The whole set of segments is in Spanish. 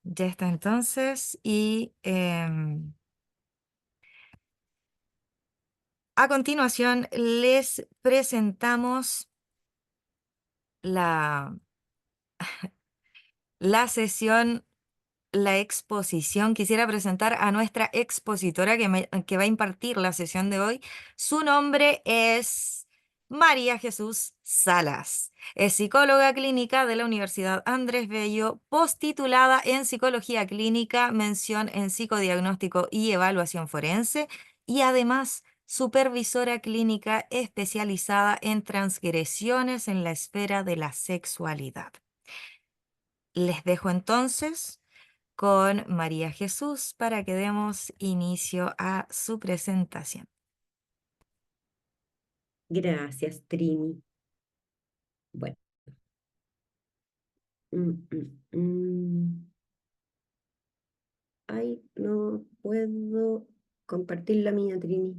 Ya está entonces y a continuación les presentamos la, la sesión, la exposición. Quisiera presentar a nuestra expositora que va a impartir la sesión de hoy. Su nombre es María Jesús Salas. Es psicóloga clínica de la Universidad Andrés Bello, postitulada en psicología clínica, mención en psicodiagnóstico y evaluación forense, y además supervisora clínica especializada en transgresiones en la esfera de la sexualidad. Les dejo entonces con María Jesús para que demos inicio a su presentación. Gracias, Trini. Bueno, mm, mm, mm. Ay, no puedo compartir la mía, Trini.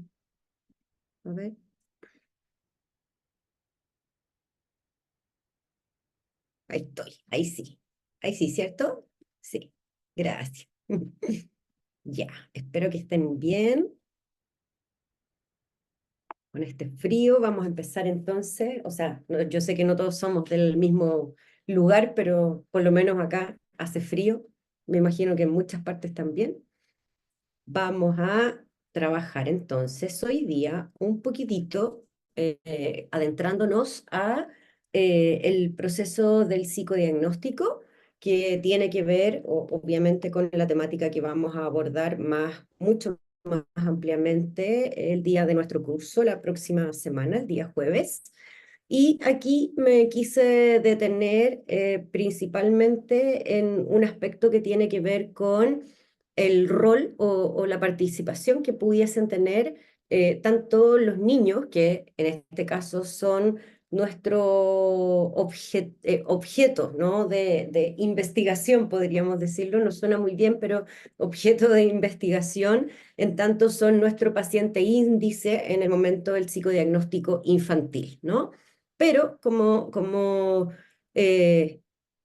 A ver, ahí estoy, ahí sí. Ahí sí, ¿cierto? Sí, gracias. Ya, espero que estén bien. Con este frío vamos a empezar entonces. O sea, yo sé que no todos somos del mismo lugar, pero por lo menos acá hace frío. Me imagino que en muchas partes también. Vamos a trabajar entonces hoy día un poquitito adentrándonos a el proceso del psicodiagnóstico que tiene que ver obviamente con la temática que vamos a abordar mucho más ampliamente el día de nuestro curso, la próxima semana, el día jueves. Y aquí me quise detener principalmente en un aspecto que tiene que ver con el rol o la participación que pudiesen tener tanto los niños, que en este caso son nuestro objeto, ¿no? de investigación, podríamos decirlo, no suena muy bien, pero objeto de investigación, en tanto son nuestro paciente índice en el momento del psicodiagnóstico infantil, ¿no? Pero como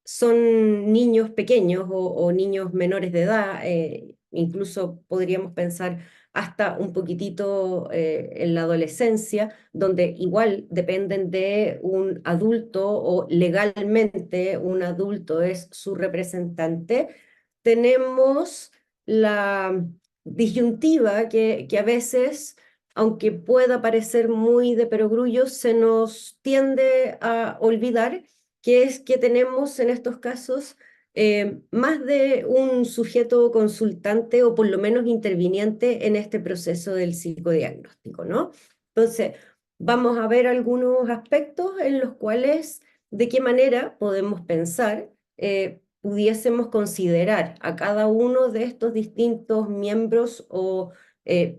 son niños pequeños o niños menores de edad, incluso podríamos pensar hasta un poquitito en la adolescencia, donde igual dependen de un adulto o legalmente un adulto es su representante, tenemos la disyuntiva que a veces, aunque pueda parecer muy de perogrullo, se nos tiende a olvidar, que es que tenemos en estos casos más de un sujeto consultante o por lo menos interviniente en este proceso del psicodiagnóstico, ¿no? Entonces, vamos a ver algunos aspectos en los cuales, de qué manera podemos pensar, pudiésemos considerar a cada uno de estos distintos miembros o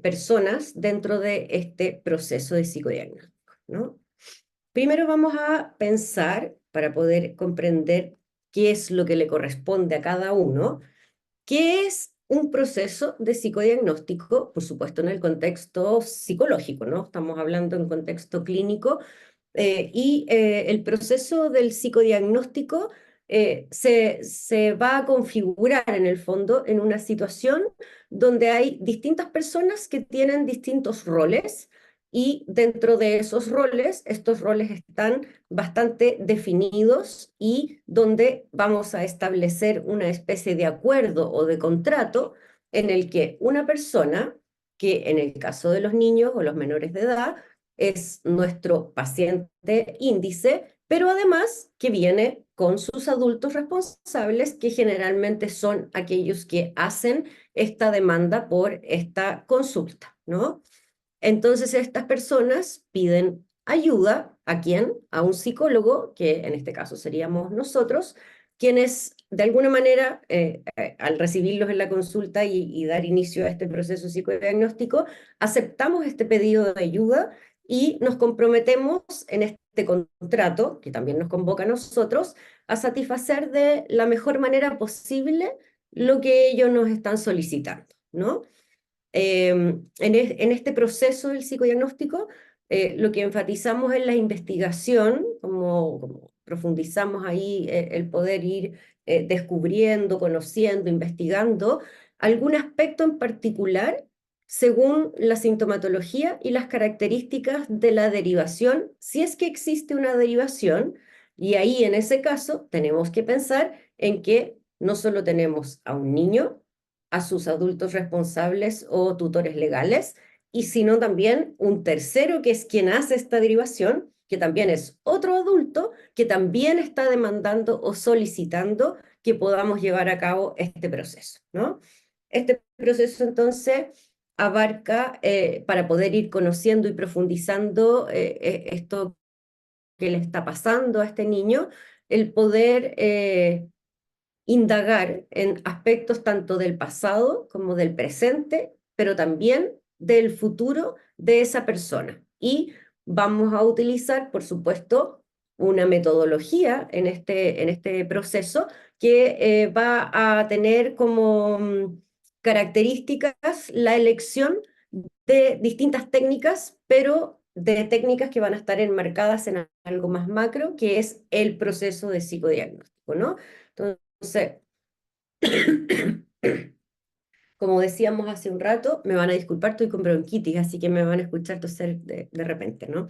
personas dentro de este proceso de psicodiagnóstico, ¿no? Primero vamos a pensar, para poder comprender qué es lo que le corresponde a cada uno, qué es un proceso de psicodiagnóstico, por supuesto en el contexto psicológico, ¿no? Estamos hablando en contexto clínico, el proceso del psicodiagnóstico se va a configurar en el fondo en una situación donde hay distintas personas que tienen distintos roles y dentro de esos roles, estos roles están bastante definidos y donde vamos a establecer una especie de acuerdo o de contrato en el que una persona, que en el caso de los niños o los menores de edad, es nuestro paciente índice, pero además que viene con sus adultos responsables, que generalmente son aquellos que hacen esta demanda por esta consulta, ¿no? Entonces estas personas piden ayuda ¿a quién? A un psicólogo, que en este caso seríamos nosotros, quienes de alguna manera, al recibirlos en la consulta y dar inicio a este proceso psicodiagnóstico, aceptamos este pedido de ayuda y nos comprometemos en este contrato, que también nos convoca a nosotros, a satisfacer de la mejor manera posible lo que ellos nos están solicitando, ¿no? En este proceso del psicodiagnóstico, lo que enfatizamos es la investigación, como profundizamos ahí el poder ir descubriendo, conociendo, investigando algún aspecto en particular según la sintomatología y las características de la derivación, si es que existe una derivación, y ahí en ese caso tenemos que pensar en que no solo tenemos a un niño, a sus adultos responsables o tutores legales, y sino también un tercero que es quien hace esta derivación, que también es otro adulto que también está demandando o solicitando que podamos llevar a cabo este proceso, ¿no? Este proceso entonces abarca, para poder ir conociendo y profundizando esto que le está pasando a este niño, el poder indagar en aspectos tanto del pasado como del presente, pero también del futuro de esa persona. Y vamos a utilizar, por supuesto, una metodología en este proceso que va a tener como características la elección de distintas técnicas, pero de técnicas que van a estar enmarcadas en algo más macro, que es el proceso de psicodiagnóstico, ¿no? Entonces, como decíamos hace un rato, me van a disculpar, estoy con bronquitis, así que me van a escuchar toser de repente, ¿no?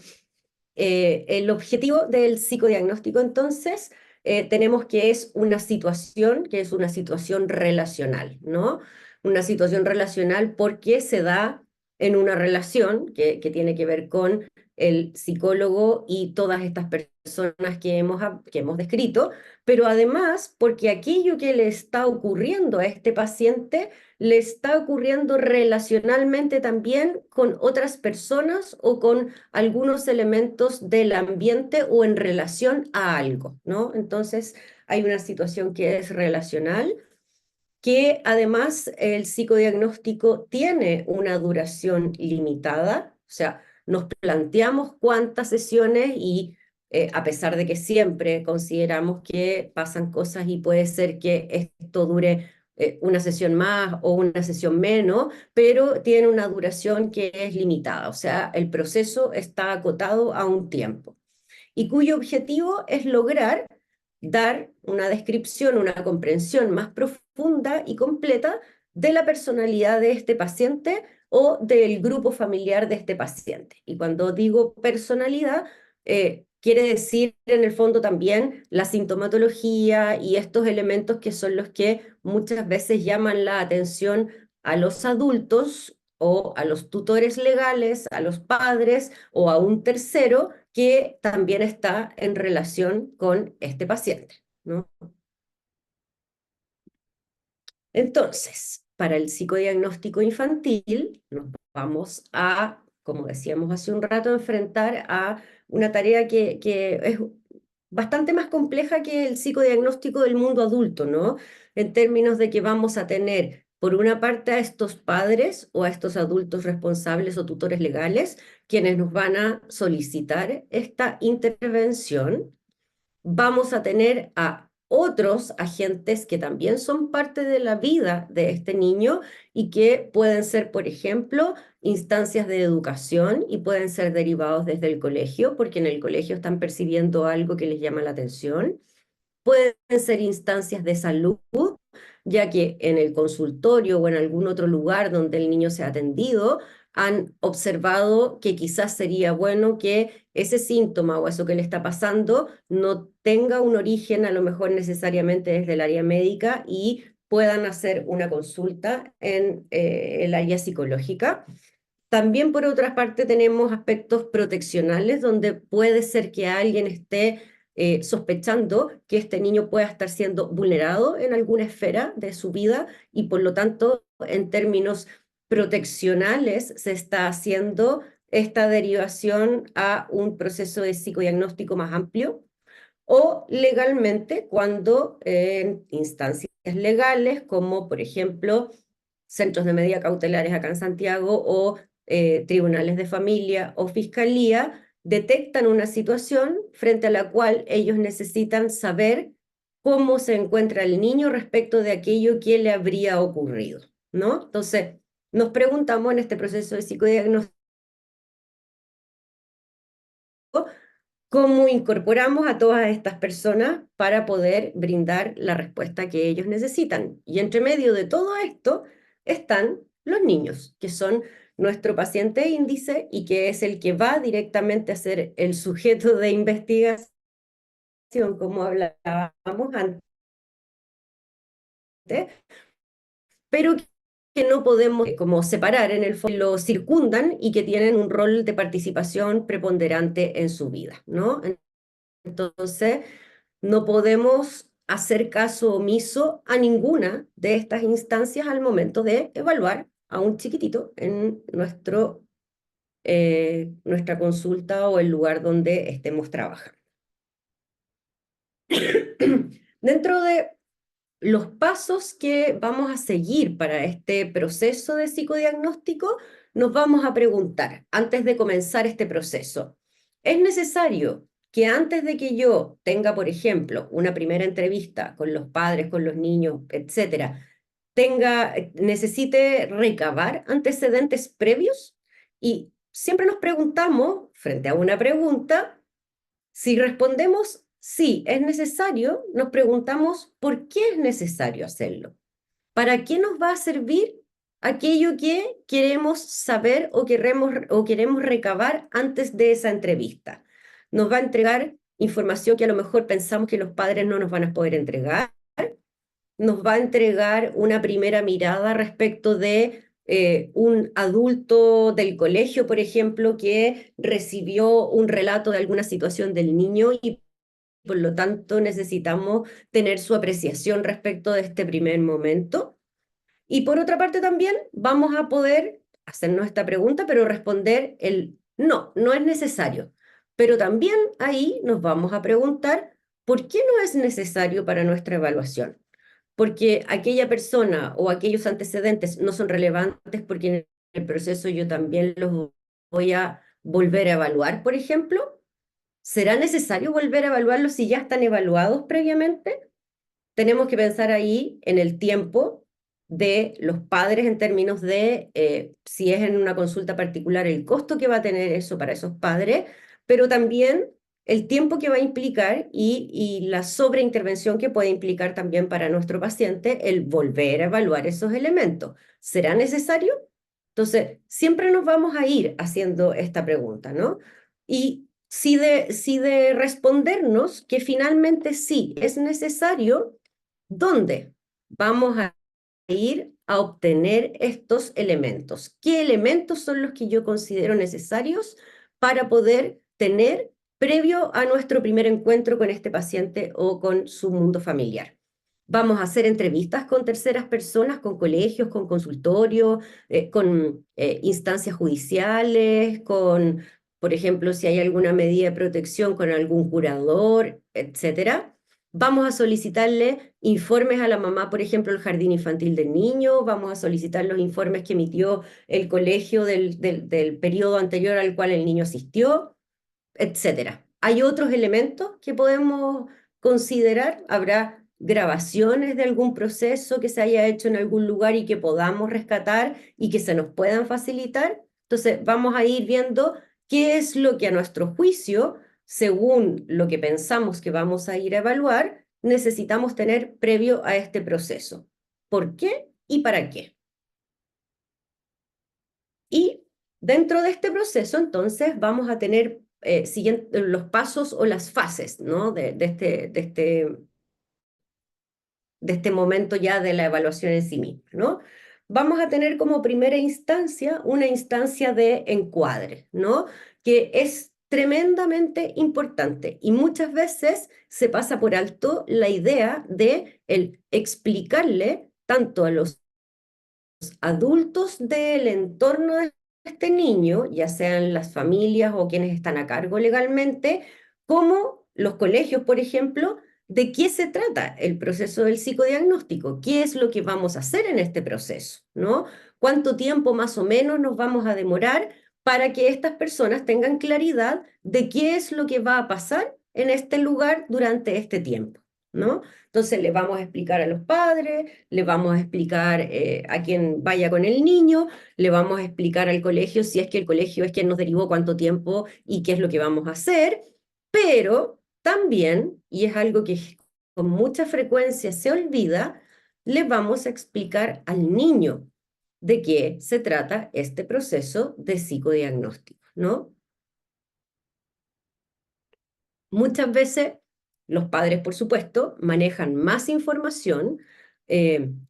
El objetivo del psicodiagnóstico, entonces, tenemos que es una situación relacional, ¿no? Una situación relacional porque se da en una relación que tiene que ver con el psicólogo y todas estas personas que hemos descrito, pero además porque aquello que le está ocurriendo a este paciente le está ocurriendo relacionalmente también con otras personas o con algunos elementos del ambiente o en relación a algo, ¿no? Entonces hay una situación que es relacional, que además el psicodiagnóstico tiene una duración limitada, o sea, nos planteamos cuántas sesiones y a pesar de que siempre consideramos que pasan cosas y puede ser que esto dure una sesión más o una sesión menos, pero tiene una duración que es limitada, o sea, el proceso está acotado a un tiempo y cuyo objetivo es lograr dar una descripción, una comprensión más profunda y completa de la personalidad de este paciente o del grupo familiar de este paciente. Y cuando digo personalidad, quiere decir en el fondo también la sintomatología y estos elementos que son los que muchas veces llaman la atención a los adultos o a los tutores legales, a los padres o a un tercero que también está en relación con este paciente, ¿no? Entonces, para el psicodiagnóstico infantil, nos vamos a, como decíamos hace un rato, enfrentar a una tarea que es bastante más compleja que el psicodiagnóstico del mundo adulto, ¿no? En términos de que vamos a tener, por una parte, a estos padres o a estos adultos responsables o tutores legales, quienes nos van a solicitar esta intervención. Vamos a tener a otros agentes que también son parte de la vida de este niño y que pueden ser, por ejemplo, instancias de educación y pueden ser derivados desde el colegio, porque en el colegio están percibiendo algo que les llama la atención. Pueden ser instancias de salud, ya que en el consultorio o en algún otro lugar donde el niño sea atendido, han observado que quizás sería bueno que ese síntoma o eso que le está pasando no tenga un origen a lo mejor necesariamente desde el área médica y puedan hacer una consulta en el área psicológica. También por otra parte tenemos aspectos proteccionales donde puede ser que alguien esté sospechando que este niño pueda estar siendo vulnerado en alguna esfera de su vida y por lo tanto en términos proteccionales se está haciendo esta derivación a un proceso de psicodiagnóstico más amplio o legalmente cuando en instancias legales como por ejemplo centros de medida cautelares acá en Santiago o tribunales de familia o fiscalía detectan una situación frente a la cual ellos necesitan saber cómo se encuentra el niño respecto de aquello que le habría ocurrido, ¿no? Entonces, nos preguntamos en este proceso de psicodiagnóstico cómo incorporamos a todas estas personas para poder brindar la respuesta que ellos necesitan. Y entre medio de todo esto están los niños, que son nuestro paciente índice y que es el que va directamente a ser el sujeto de investigación, como hablábamos antes, pero que no podemos como separar en el fondo, lo circundan y que tienen un rol de participación preponderante en su vida, ¿no? Entonces, no podemos hacer caso omiso a ninguna de estas instancias al momento de evaluar a un chiquitito en nuestra consulta o el lugar donde estemos trabajando. Dentro de los pasos que vamos a seguir para este proceso de psicodiagnóstico, nos vamos a preguntar, antes de comenzar este proceso, ¿es necesario que antes de que yo tenga, por ejemplo, una primera entrevista con los padres, con los niños, etcétera, necesite recabar antecedentes previos? Y siempre nos preguntamos, frente a una pregunta, si respondemos sí, es necesario, nos preguntamos por qué es necesario hacerlo. ¿Para qué nos va a servir aquello que queremos saber o queremos recabar antes de esa entrevista? ¿Nos va a entregar información que a lo mejor pensamos que los padres no nos van a poder entregar? ¿Nos va a entregar una primera mirada respecto de un adulto del colegio, por ejemplo, que recibió un relato de alguna situación del niño y por lo tanto necesitamos tener su apreciación respecto de este primer momento? Y por otra parte también vamos a poder hacernos esta pregunta, pero responder el no, no es necesario. Pero también ahí nos vamos a preguntar por qué no es necesario para nuestra evaluación. Porque aquella persona o aquellos antecedentes no son relevantes porque en el proceso yo también los voy a volver a evaluar, por ejemplo. ¿Será necesario volver a evaluarlos si ya están evaluados previamente? Tenemos que pensar ahí en el tiempo de los padres en términos de si es en una consulta particular, el costo que va a tener eso para esos padres, pero también el tiempo que va a implicar y la sobreintervención que puede implicar también para nuestro paciente el volver a evaluar esos elementos. ¿Será necesario? Entonces, siempre nos vamos a ir haciendo esta pregunta, ¿no? Y si de respondernos que finalmente sí es necesario, ¿dónde vamos a ir a obtener estos elementos? ¿Qué elementos son los que yo considero necesarios para poder tener previo a nuestro primer encuentro con este paciente o con su mundo familiar? Vamos a hacer entrevistas con terceras personas, con colegios, con consultorios, con instancias judiciales, con, por ejemplo, si hay alguna medida de protección con algún curador, etcétera. Vamos a solicitarle informes a la mamá, por ejemplo, el jardín infantil del niño, vamos a solicitar los informes que emitió el colegio del periodo anterior al cual el niño asistió, etcétera. Hay otros elementos que podemos considerar. Habrá grabaciones de algún proceso que se haya hecho en algún lugar y que podamos rescatar y que se nos puedan facilitar. Entonces, vamos a ir viendo qué es lo que a nuestro juicio, según lo que pensamos que vamos a ir a evaluar, necesitamos tener previo a este proceso. ¿Por qué y para qué? Y dentro de este proceso, entonces, vamos a tener los pasos o las fases, ¿no? de este momento ya de la evaluación en sí misma, ¿no? Vamos a tener como primera instancia una instancia de encuadre, ¿no? Que es tremendamente importante y muchas veces se pasa por alto la idea de el explicarle tanto a los adultos del entorno de este niño, ya sean las familias o quienes están a cargo legalmente, como los colegios, por ejemplo, de qué se trata el proceso del psicodiagnóstico, qué es lo que vamos a hacer en este proceso, ¿no? ¿Cuánto tiempo más o menos nos vamos a demorar para que estas personas tengan claridad de qué es lo que va a pasar en este lugar durante este tiempo, ¿no? Entonces le vamos a explicar a los padres, le vamos a explicar a quien vaya con el niño, le vamos a explicar al colegio si es que el colegio es quien nos derivó cuánto tiempo y qué es lo que vamos a hacer, Pero también, y es algo que con mucha frecuencia se olvida, le vamos a explicar al niño de qué se trata este proceso de psicodiagnóstico, ¿no? Muchas veces los padres, por supuesto, manejan más información,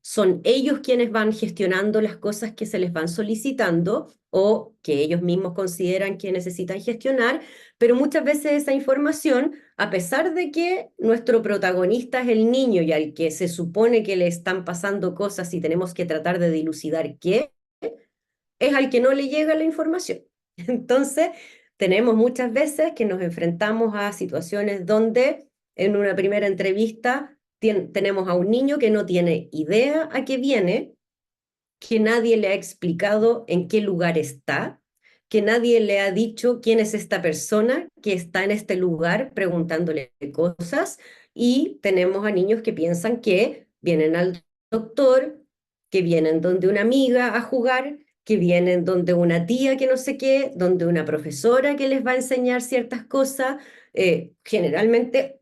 son ellos quienes van gestionando las cosas que se les van solicitando o que ellos mismos consideran que necesitan gestionar, pero muchas veces esa información, a pesar de que nuestro protagonista es el niño y al que se supone que le están pasando cosas y tenemos que tratar de dilucidar qué, es al que no le llega la información. Entonces, tenemos muchas veces que nos enfrentamos a situaciones donde en una primera entrevista tenemos a un niño que no tiene idea a qué viene, que nadie le ha explicado en qué lugar está, que nadie le ha dicho quién es esta persona que está en este lugar preguntándole cosas, y tenemos a niños que piensan que vienen al doctor, que vienen donde una amiga a jugar, que vienen donde una tía que no sé qué, donde una profesora que les va a enseñar ciertas cosas. Generalmente,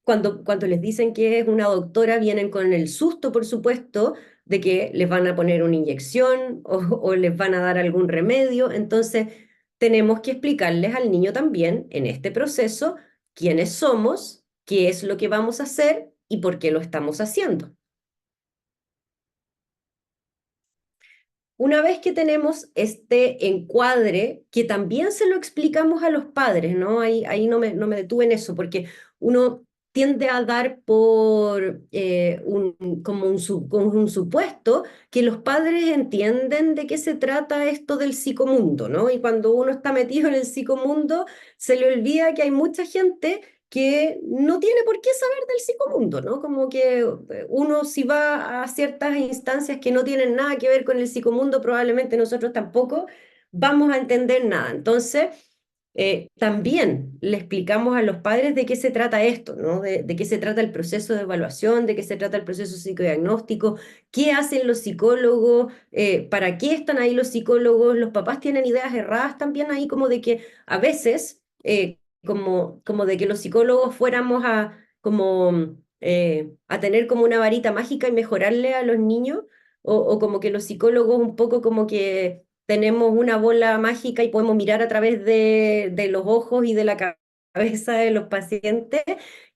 cuando les dicen que es una doctora, vienen con el susto, por supuesto, de que les van a poner una inyección o les van a dar algún remedio. Entonces, tenemos que explicarles al niño también en este proceso quiénes somos, qué es lo que vamos a hacer y por qué lo estamos haciendo. Una vez que tenemos este encuadre, que también se lo explicamos a los padres, ¿no? Ahí no me detuve en eso, porque uno tiende a dar por como con un supuesto que los padres entienden de qué se trata esto del psicomundo, ¿no? Y cuando uno está metido en el psicomundo, se le olvida que hay mucha gente que no tiene por qué saber del psicomundo, ¿no? Como que uno si va a ciertas instancias que no tienen nada que ver con el psicomundo, probablemente nosotros tampoco vamos a entender nada. Entonces, también le explicamos a los padres de qué se trata esto, ¿no? De qué se trata el proceso de evaluación, de qué se trata el proceso psicodiagnóstico, qué hacen los psicólogos, para qué están ahí los psicólogos. Los papás tienen ideas erradas también ahí, como de que a veces como de que los psicólogos fuéramos a tener como una varita mágica y mejorarle a los niños, o como que los psicólogos un poco como que tenemos una bola mágica y podemos mirar a través de los ojos y de la cabeza de los pacientes,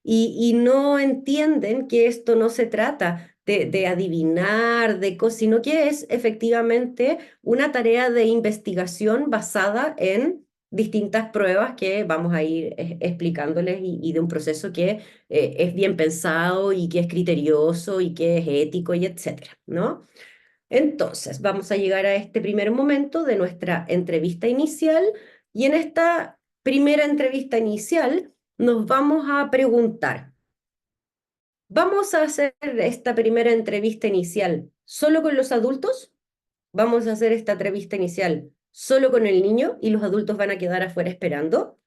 y no entienden que esto no se trata de adivinar, de cosas, sino que es efectivamente una tarea de investigación basada en distintas pruebas que vamos a ir explicándoles, y de un proceso que es bien pensado y que es criterioso y que es ético y etcétera, ¿no? Entonces, vamos a llegar a este primer momento de nuestra entrevista inicial, y en esta primera entrevista inicial nos vamos a preguntar, ¿vamos a hacer esta primera entrevista inicial solo con los adultos? ¿Vamos a hacer esta entrevista inicial solo con el niño y los adultos van a quedar afuera esperando?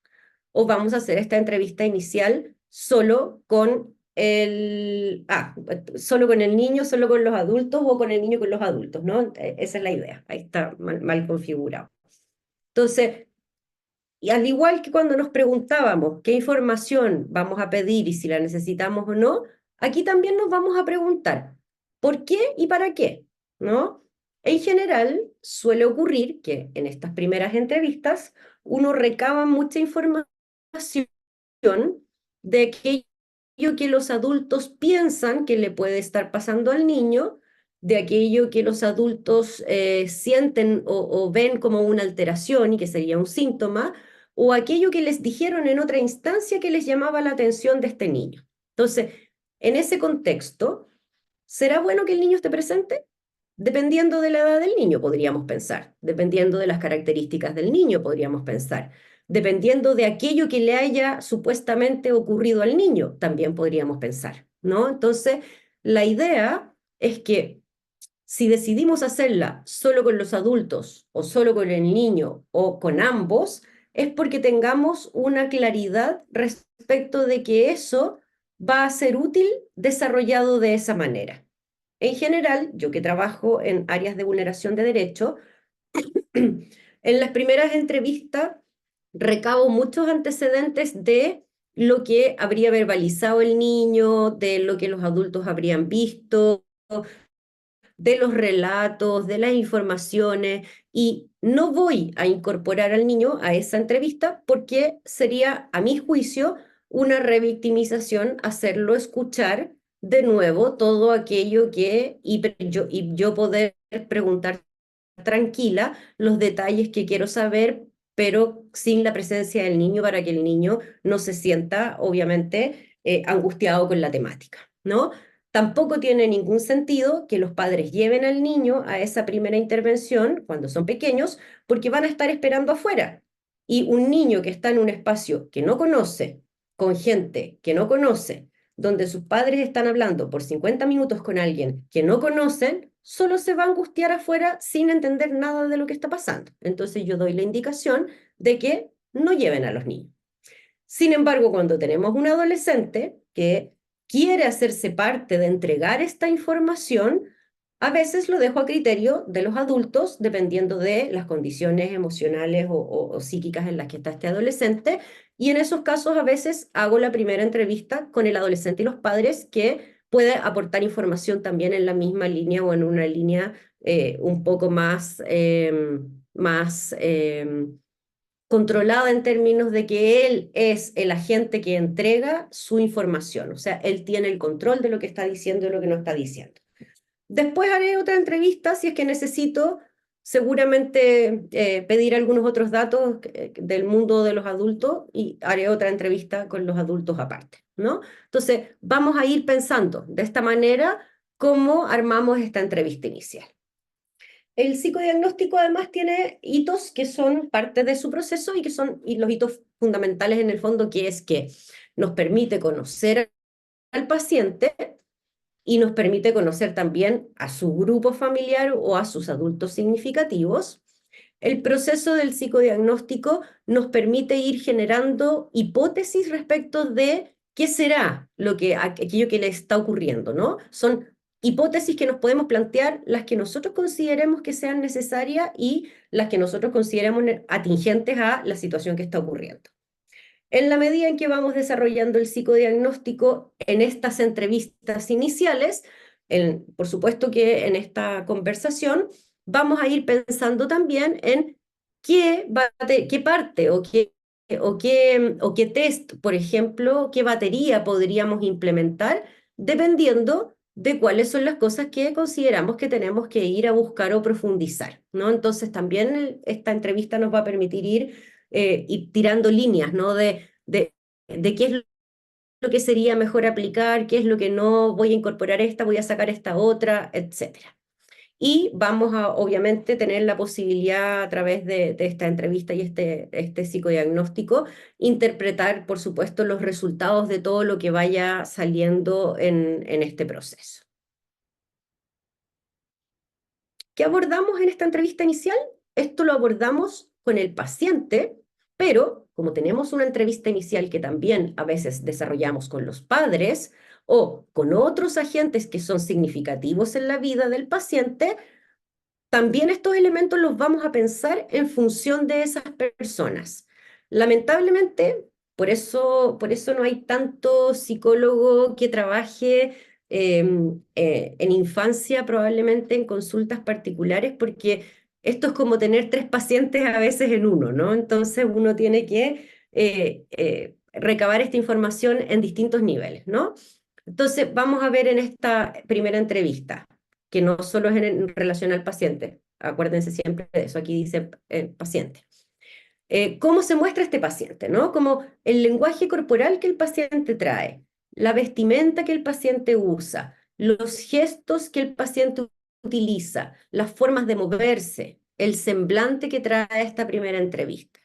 ¿O vamos a hacer esta entrevista inicial solo con el niño, solo con los adultos, o con el niño con los adultos, ¿no? Esa es la idea. Ahí está mal configurado. Entonces, y al igual que cuando nos preguntábamos qué información vamos a pedir y si la necesitamos o no, aquí también nos vamos a preguntar por qué y para qué, ¿no? En general, suele ocurrir que en estas primeras entrevistas uno recaba mucha información de aquello que los adultos piensan que le puede estar pasando al niño, de aquello que los adultos sienten o ven como una alteración y que sería un síntoma, o aquello que les dijeron en otra instancia que les llamaba la atención de este niño. Entonces, en ese contexto, ¿será bueno que el niño esté presente? Dependiendo de la edad del niño, podríamos pensar. Dependiendo de las características del niño, podríamos pensar. Dependiendo de aquello que le haya supuestamente ocurrido al niño, también podríamos pensar, ¿no? Entonces, la idea es que si decidimos hacerla solo con los adultos o solo con el niño o con ambos, es porque tengamos una claridad respecto de que eso va a ser útil desarrollado de esa manera. En general, yo que trabajo en áreas de vulneración de derechos, en las primeras entrevistas recabo muchos antecedentes de lo que habría verbalizado el niño, de lo que los adultos habrían visto, de los relatos, de las informaciones, y no voy a incorporar al niño a esa entrevista porque sería, a mi juicio, una revictimización hacerlo escuchar de nuevo todo aquello y yo poder preguntar tranquila los detalles que quiero saber, pero sin la presencia del niño para que el niño no se sienta, obviamente, angustiado con la temática, ¿no? Tampoco tiene ningún sentido que los padres lleven al niño a esa primera intervención cuando son pequeños, porque van a estar esperando afuera. Y un niño que está en un espacio que no conoce, con gente que no conoce, donde sus padres están hablando por 50 minutos con alguien que no conocen, solo se va a angustiar afuera sin entender nada de lo que está pasando. Entonces yo doy la indicación de que no lleven a los niños. Sin embargo, cuando tenemos un adolescente que quiere hacerse parte de entregar esta información, a veces lo dejo a criterio de los adultos, dependiendo de las condiciones emocionales o psíquicas en las que está este adolescente. Y en esos casos, a veces hago la primera entrevista con el adolescente y los padres, que puede aportar información también en la misma línea o en una línea un poco más controlada en términos de que él es el agente que entrega su información. O sea, él tiene el control de lo que está diciendo y lo que no está diciendo. Después haré otra entrevista si es que necesito, seguramente pedir algunos otros datos del mundo de los adultos, y haré otra entrevista con los adultos aparte, ¿no? Entonces, vamos a ir pensando de esta manera cómo armamos esta entrevista inicial. El psicodiagnóstico además tiene hitos que son parte de su proceso y los hitos fundamentales en el fondo, que es que nos permite conocer al paciente y nos permite conocer también a su grupo familiar o a sus adultos significativos. El proceso del psicodiagnóstico nos permite ir generando hipótesis respecto de qué será aquello que le está ocurriendo, ¿no? Son hipótesis que nos podemos plantear, las que nosotros consideremos que sean necesarias y las que nosotros consideremos atingentes a la situación que está ocurriendo. En la medida en que vamos desarrollando el psicodiagnóstico en estas entrevistas iniciales, por supuesto que en esta conversación vamos a ir pensando también en qué parte o qué test, por ejemplo, qué batería podríamos implementar dependiendo de cuáles son las cosas que consideramos que tenemos que ir a buscar o profundizar, ¿no? Entonces también esta entrevista nos va a permitir ir tirando líneas, ¿no? De qué es lo que sería mejor aplicar, qué es lo que no, voy a incorporar esta, voy a sacar esta otra, etcétera. Y vamos a, obviamente, tener la posibilidad a través de esta entrevista y este psicodiagnóstico, interpretar, por supuesto, los resultados de todo lo que vaya saliendo en este proceso. ¿Qué abordamos en esta entrevista inicial? Esto lo abordamos con el paciente, pero como tenemos una entrevista inicial que también a veces desarrollamos con los padres o con otros agentes que son significativos en la vida del paciente, también estos elementos los vamos a pensar en función de esas personas. Lamentablemente, por eso no hay tanto psicólogo que trabaje en infancia, probablemente en consultas particulares, porque esto es como tener tres pacientes a veces en uno, ¿no? Entonces uno tiene que recabar esta información en distintos niveles, ¿no? Entonces vamos a ver en esta primera entrevista, que no solo es en relación al paciente, acuérdense siempre de eso, aquí dice paciente. ¿Cómo se muestra este paciente, ¿no? Como el lenguaje corporal que el paciente trae, la vestimenta que el paciente usa, los gestos que el paciente utiliza, las formas de moverse, el semblante que trae esta primera entrevista.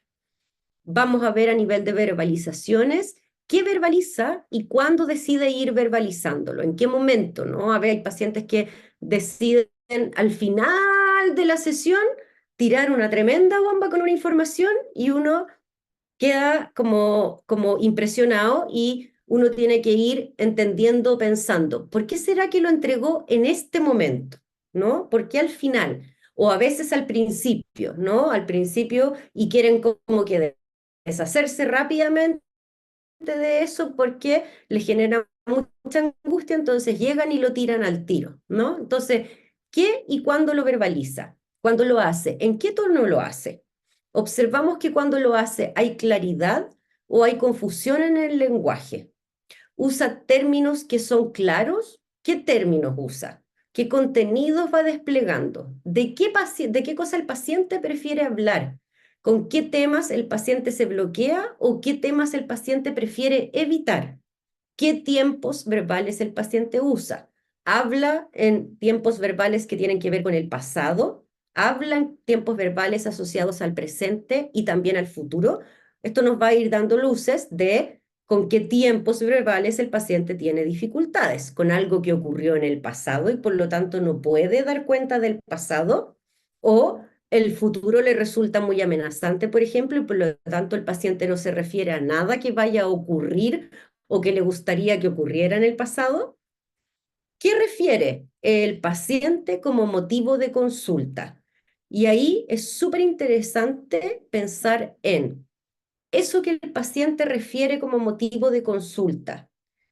Vamos a ver a nivel de verbalizaciones qué verbaliza y cuándo decide ir verbalizándolo, en qué momento, ¿no? A ver, hay pacientes que deciden al final de la sesión tirar una tremenda bomba con una información y uno queda como impresionado, y uno tiene que ir entendiendo, pensando, ¿por qué será que lo entregó en este momento? ¿No? ¿Por qué al final? O a veces al principio, ¿no? Al principio, y quieren como que deshacerse rápidamente de eso porque les genera mucha angustia, entonces llegan y lo tiran al tiro, ¿no? Entonces, ¿qué y cuándo lo verbaliza? ¿Cuándo lo hace? ¿En qué tono lo hace? Observamos que cuando lo hace hay claridad o hay confusión en el lenguaje. ¿Usa términos que son claros? ¿Qué términos usa? ¿Qué contenidos va desplegando? ¿De qué cosa el paciente prefiere hablar? ¿Con qué temas el paciente se bloquea o qué temas el paciente prefiere evitar? ¿Qué tiempos verbales el paciente usa? ¿Habla en tiempos verbales que tienen que ver con el pasado? ¿Habla en tiempos verbales asociados al presente y también al futuro? Esto nos va a ir dando luces de con qué tiempos verbales el paciente tiene dificultades, con algo que ocurrió en el pasado y por lo tanto no puede dar cuenta del pasado, o el futuro le resulta muy amenazante, por ejemplo, y por lo tanto el paciente no se refiere a nada que vaya a ocurrir o que le gustaría que ocurriera en el pasado. ¿Qué refiere el paciente como motivo de consulta? Y ahí es súper interesante pensar en eso que el paciente refiere como motivo de consulta,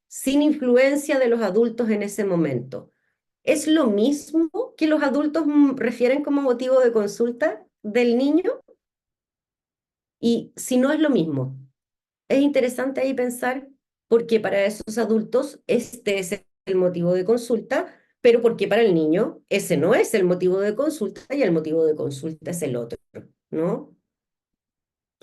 sin influencia de los adultos en ese momento. ¿Es lo mismo que los adultos refieren como motivo de consulta del niño? Y si no es lo mismo, es interesante ahí pensar por qué para esos adultos este es el motivo de consulta, pero por qué para el niño ese no es el motivo de consulta y el motivo de consulta es el otro, ¿no?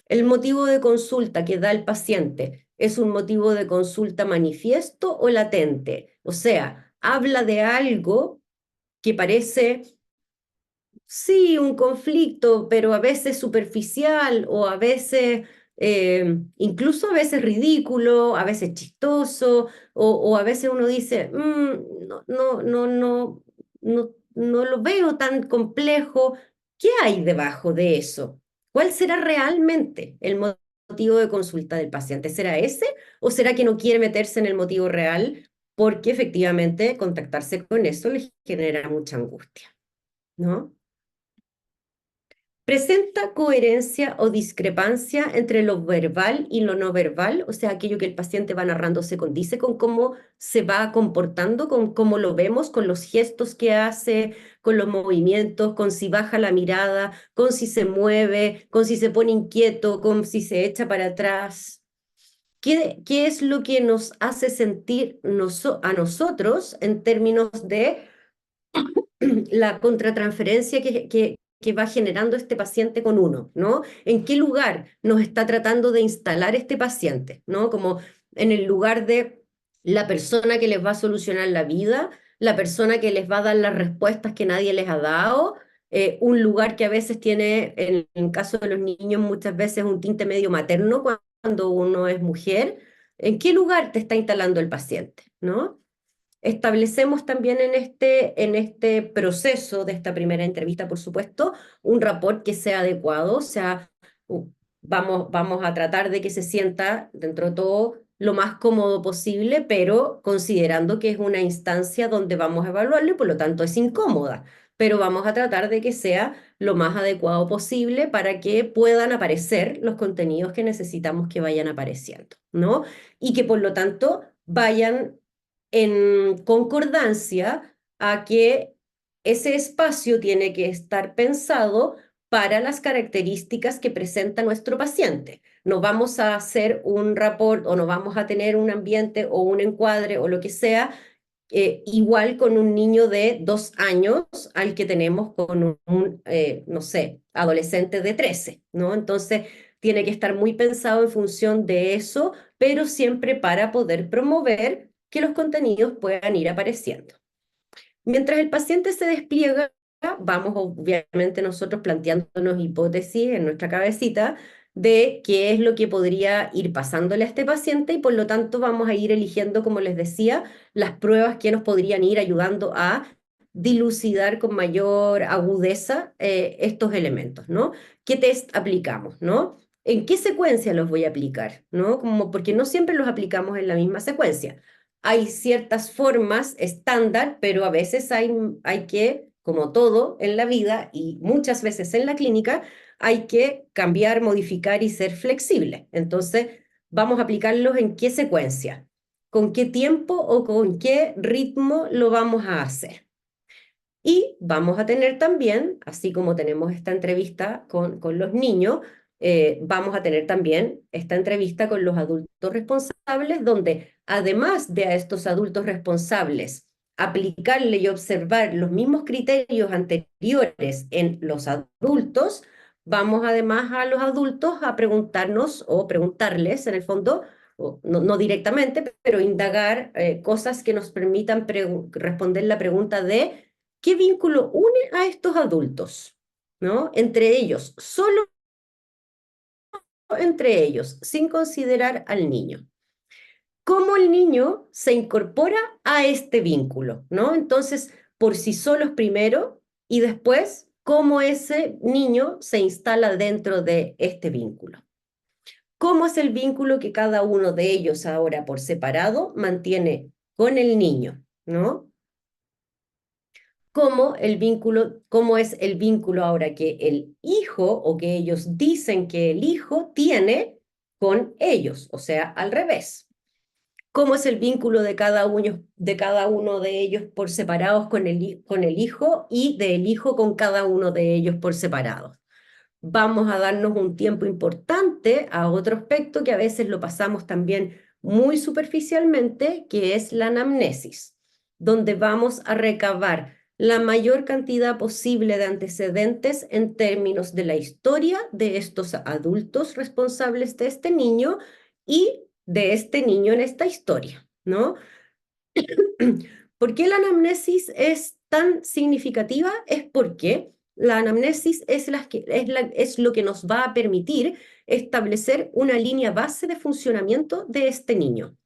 El motivo de consulta que da el paciente es un motivo de consulta manifiesto o latente, o sea, habla de algo que parece sí, un conflicto, pero a veces superficial o a veces, incluso a veces ridículo, a veces chistoso, o a veces uno dice, no lo veo tan complejo. ¿Qué hay debajo de eso? ¿Cuál será realmente el motivo de consulta del paciente? ¿Será ese o será que no quiere meterse en el motivo real porque efectivamente contactarse con eso le genera mucha angustia, ¿no? Presenta coherencia o discrepancia entre lo verbal y lo no verbal, o sea, aquello que el paciente va narrando se condice con cómo se va comportando, con cómo lo vemos, con los gestos que hace, con los movimientos, con si baja la mirada, con si se mueve, con si se pone inquieto, con si se echa para atrás. ¿Qué es lo que nos hace sentir a nosotros en términos de la contratransferencia que va generando este paciente con uno, ¿no? ¿En qué lugar nos está tratando de instalar este paciente, ¿no? Como en el lugar de la persona que les va a solucionar la vida, la persona que les va a dar las respuestas que nadie les ha dado, un lugar que a veces tiene, en el caso de los niños, muchas veces un tinte medio materno cuando uno es mujer. ¿En qué lugar te está instalando el paciente, ¿no? Establecemos también en este proceso de esta primera entrevista, por supuesto, un rapport que sea adecuado, o sea, vamos a tratar de que se sienta dentro de todo lo más cómodo posible, pero considerando que es una instancia donde vamos a evaluarlo y por lo tanto es incómoda, pero vamos a tratar de que sea lo más adecuado posible para que puedan aparecer los contenidos que necesitamos que vayan apareciendo, ¿no? Y que por lo tanto vayan en concordancia a que ese espacio tiene que estar pensado para las características que presenta nuestro paciente. No vamos a hacer un rapport o no vamos a tener un ambiente o un encuadre o lo que sea igual con un niño de 2 años al que tenemos con no sé, adolescente de 13, ¿no? Entonces, tiene que estar muy pensado en función de eso, pero siempre para poder promover que los contenidos puedan ir apareciendo. Mientras el paciente se despliega, vamos obviamente nosotros planteándonos hipótesis en nuestra cabecita de qué es lo que podría ir pasándole a este paciente y por lo tanto vamos a ir eligiendo, como les decía, las pruebas que nos podrían ir ayudando a dilucidar con mayor agudeza estos elementos, ¿no? ¿Qué test aplicamos, ¿no? ¿En qué secuencia los voy a aplicar, ¿no? Como porque no siempre los aplicamos en la misma secuencia. Hay ciertas formas estándar, pero a veces hay que como todo en la vida y muchas veces en la clínica, hay que cambiar, modificar y ser flexible. Entonces, vamos a aplicarlos en qué secuencia, con qué tiempo o con qué ritmo lo vamos a hacer. Y vamos a tener también, así como tenemos esta entrevista con los niños, vamos a tener también esta entrevista con los adultos responsables, donde además de a estos adultos responsables aplicarle y observar los mismos criterios anteriores en los adultos, vamos además a los adultos a preguntarnos o preguntarles en el fondo, no, no directamente, pero indagar cosas que nos permitan responder la pregunta de ¿qué vínculo une a estos adultos? ¿No? Entre ellos, solo entre ellos, sin considerar al niño. ¿Cómo el niño se incorpora a este vínculo? ¿No? Entonces, por sí solos primero y después, cómo ese niño se instala dentro de este vínculo. ¿Cómo es el vínculo que cada uno de ellos ahora por separado mantiene con el niño? ¿No? Cómo es el vínculo ahora que el hijo o que ellos dicen que el hijo tiene con ellos, o sea, al revés. Cómo es el vínculo de cada uno de ellos por separados con el hijo y del hijo con cada uno de ellos por separados. Vamos a darnos un tiempo importante a otro aspecto que a veces lo pasamos también muy superficialmente, que es la anamnesis, donde vamos a recabar la mayor cantidad posible de antecedentes en términos de la historia de estos adultos responsables de este niño y de este niño en esta historia, ¿no? ¿Por qué la anamnesis es tan significativa? Es porque la anamnesis es lo que nos va a permitir establecer una línea base de funcionamiento de este niño.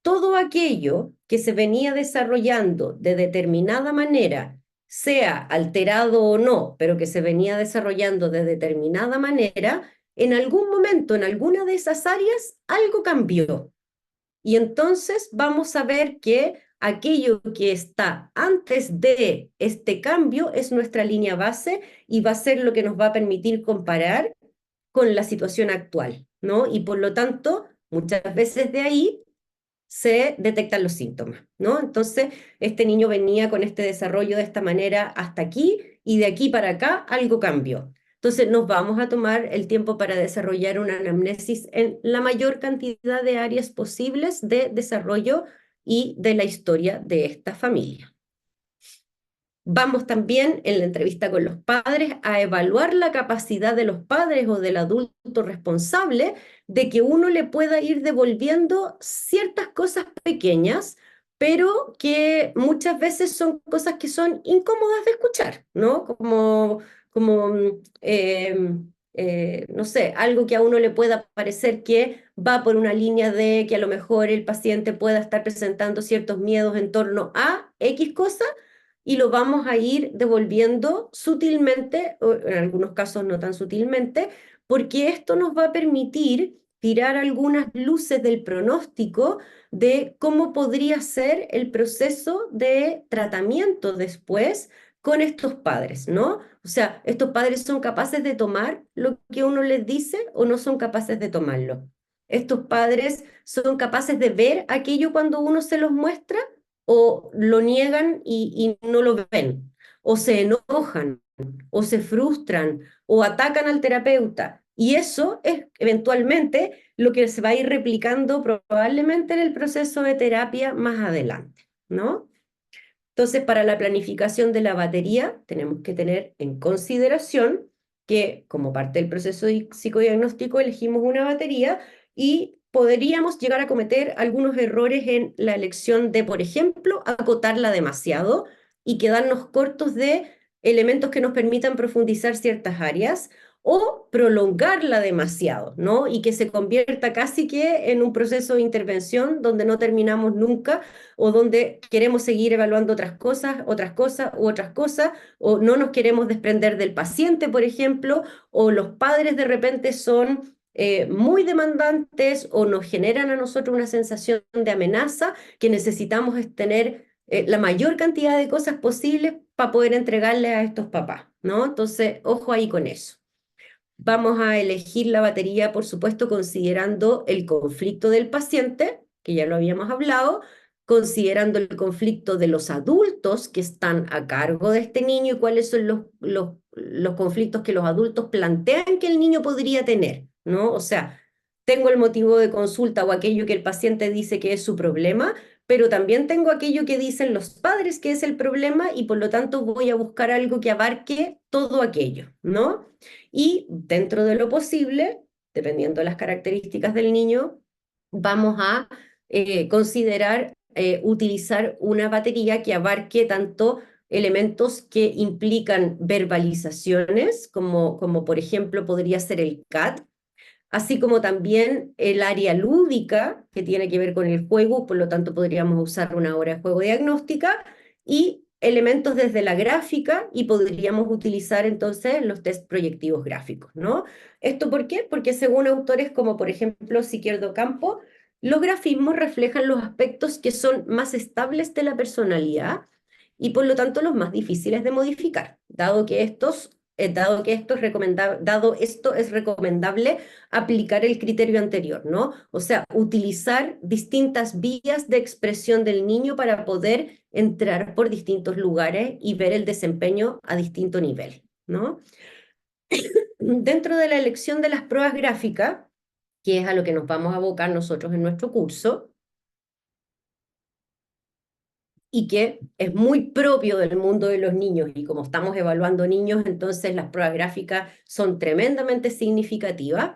Todo aquello que se venía desarrollando de determinada manera, sea alterado o no, pero que se venía desarrollando de determinada manera, en algún momento, en alguna de esas áreas, algo cambió. Y entonces vamos a ver que aquello que está antes de este cambio es nuestra línea base y va a ser lo que nos va a permitir comparar con la situación actual, ¿no? Y por lo tanto, muchas veces de ahí se detectan los síntomas, ¿no? Entonces, este niño venía con este desarrollo de esta manera hasta aquí y de aquí para acá algo cambió. Entonces, nos vamos a tomar el tiempo para desarrollar una anamnesis en la mayor cantidad de áreas posibles de desarrollo y de la historia de esta familia. Vamos también en la entrevista con los padres a evaluar la capacidad de los padres o del adulto responsable de que uno le pueda ir devolviendo ciertas cosas pequeñas, pero que muchas veces son cosas que son incómodas de escuchar, ¿no? No sé, algo que a uno le pueda parecer que va por una línea de que a lo mejor el paciente pueda estar presentando ciertos miedos en torno a X cosa y lo vamos a ir devolviendo sutilmente, o en algunos casos no tan sutilmente, porque esto nos va a permitir tirar algunas luces del pronóstico de cómo podría ser el proceso de tratamiento después con estos padres, ¿no? O sea, estos padres son capaces de tomar lo que uno les dice o no son capaces de tomarlo. Estos padres son capaces de ver aquello cuando uno se los muestra o lo niegan y no lo ven, o se enojan, o se frustran, o atacan al terapeuta. Y eso es eventualmente lo que se va a ir replicando probablemente en el proceso de terapia más adelante, ¿no? Entonces, para la planificación de la batería, tenemos que tener en consideración que como parte del proceso psicodiagnóstico elegimos una batería y podríamos llegar a cometer algunos errores en la elección de, por ejemplo, acotarla demasiado y quedarnos cortos de elementos que nos permitan profundizar ciertas áreas o prolongarla demasiado, ¿no? Y que se convierta casi que en un proceso de intervención donde no terminamos nunca o donde queremos seguir evaluando otras cosas u otras cosas, o no nos queremos desprender del paciente, por ejemplo, o los padres de repente son muy demandantes o nos generan a nosotros una sensación de amenaza que necesitamos tener la mayor cantidad de cosas posibles para poder entregarle a estos papás, ¿no? Entonces, ojo ahí con eso. Vamos a elegir la batería, por supuesto, considerando el conflicto del paciente, que ya lo habíamos hablado, considerando el conflicto de los adultos que están a cargo de este niño y cuáles son los conflictos que los adultos plantean que el niño podría tener, ¿no? O sea, tengo el motivo de consulta o aquello que el paciente dice que es su problema, pero también tengo aquello que dicen los padres que es el problema y por lo tanto voy a buscar algo que abarque todo aquello, ¿no? Y dentro de lo posible, dependiendo de las características del niño, vamos a considerar utilizar una batería que abarque tanto elementos que implican verbalizaciones, como por ejemplo podría ser el CAT, así como también el área lúdica, que tiene que ver con el juego, por lo tanto podríamos usar una hora de juego diagnóstica, y elementos desde la gráfica, y podríamos utilizar entonces los test proyectivos gráficos, ¿no? ¿Esto por qué? Porque según autores como por ejemplo Siquierdo Campo, los grafismos reflejan los aspectos que son más estables de la personalidad y por lo tanto los más difíciles de modificar, dado esto es recomendable aplicar el criterio anterior, ¿no? O sea, utilizar distintas vías de expresión del niño para poder entrar por distintos lugares y ver el desempeño a distinto nivel, ¿no? Dentro de la elección de las pruebas gráficas, que es a lo que nos vamos a abocar nosotros en nuestro curso, y que es muy propio del mundo de los niños, y como estamos evaluando niños, entonces las pruebas gráficas son tremendamente significativas.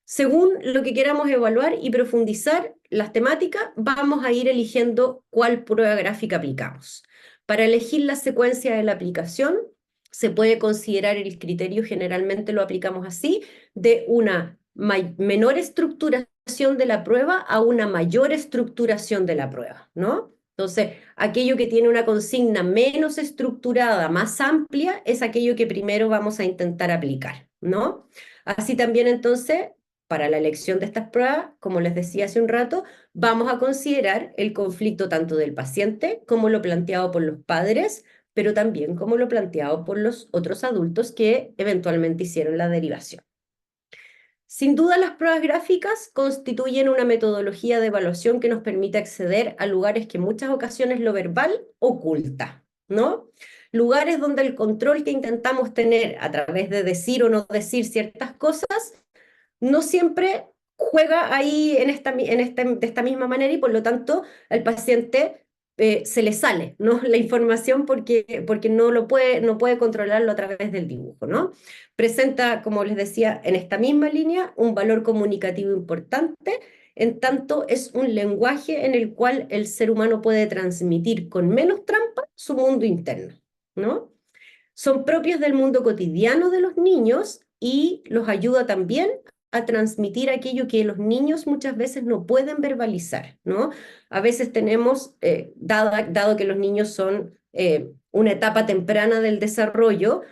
Según lo que queramos evaluar y profundizar las temáticas, vamos a ir eligiendo cuál prueba gráfica aplicamos. Para elegir la secuencia de la aplicación, se puede considerar el criterio, generalmente lo aplicamos así, de una menor estructuración de la prueba a una mayor estructuración de la prueba, ¿no? Entonces, aquello que tiene una consigna menos estructurada, más amplia, es aquello que primero vamos a intentar aplicar, ¿no? Así también entonces para la elección de estas pruebas, como les decía hace un rato, vamos a considerar el conflicto tanto del paciente como lo planteado por los padres, pero también como lo planteado por los otros adultos que eventualmente hicieron la derivación. Sin duda, las pruebas gráficas constituyen una metodología de evaluación que nos permite acceder a lugares que en muchas ocasiones lo verbal oculta, ¿no? Lugares donde el control que intentamos tener a través de decir o no decir ciertas cosas no siempre juega ahí de esta misma manera y por lo tanto al paciente se le sale, ¿no? La información porque no puede controlarlo a través del dibujo, ¿no? Presenta, como les decía, en esta misma línea un valor comunicativo importante, en tanto es un lenguaje en el cual el ser humano puede transmitir con menos trampa su mundo interno, ¿no? Son propios del mundo cotidiano de los niños y los ayuda también a transmitir aquello que los niños muchas veces no pueden verbalizar, ¿no? A veces tenemos, dado que los niños son una etapa temprana del desarrollo,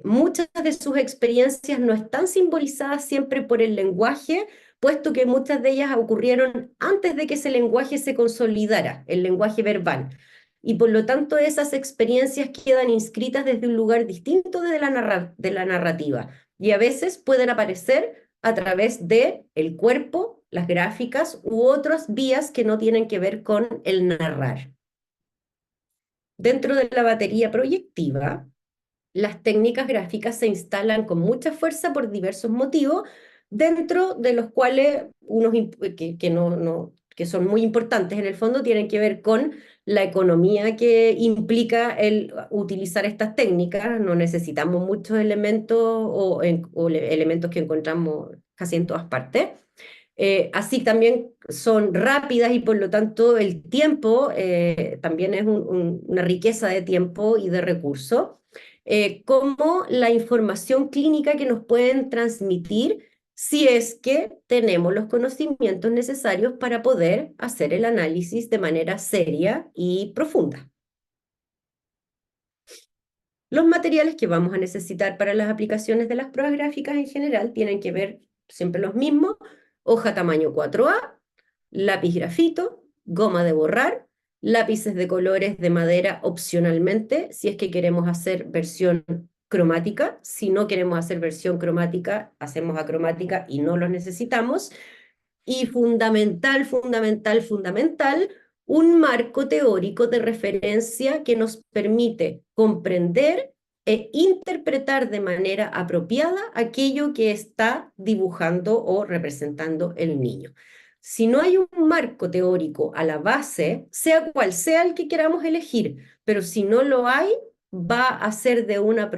muchas de sus experiencias no están simbolizadas siempre por el lenguaje, puesto que muchas de ellas ocurrieron antes de que ese lenguaje se consolidara, el lenguaje verbal. Y por lo tanto esas experiencias quedan inscritas desde un lugar distinto de la narrativa y a veces pueden aparecer a través de el cuerpo, las gráficas u otras vías que no tienen que ver con el narrar. Dentro de la batería proyectiva, las técnicas gráficas se instalan con mucha fuerza por diversos motivos, dentro de los cuales que son muy importantes en el fondo tienen que ver con la economía que implica el utilizar estas técnicas. No necesitamos muchos elementos o elementos que encontramos casi en todas partes. Así también son rápidas y por lo tanto el tiempo también es una riqueza de tiempo y de recursos, como la información clínica que nos pueden transmitir si es que tenemos los conocimientos necesarios para poder hacer el análisis de manera seria y profunda. Los materiales que vamos a necesitar para las aplicaciones de las pruebas gráficas en general tienen que ver siempre los mismos: hoja tamaño 4A, lápiz grafito, goma de borrar, lápices de colores de madera opcionalmente, si es que queremos hacer versión cromática. Si no queremos hacer versión cromática, hacemos acromática y no los necesitamos. Y fundamental, fundamental, fundamental, un marco teórico de referencia que nos permite comprender e interpretar de manera apropiada aquello que está dibujando o representando el niño. Si no hay un marco teórico a la base, sea cual sea el que queramos elegir, pero si no lo hay, va a ser de una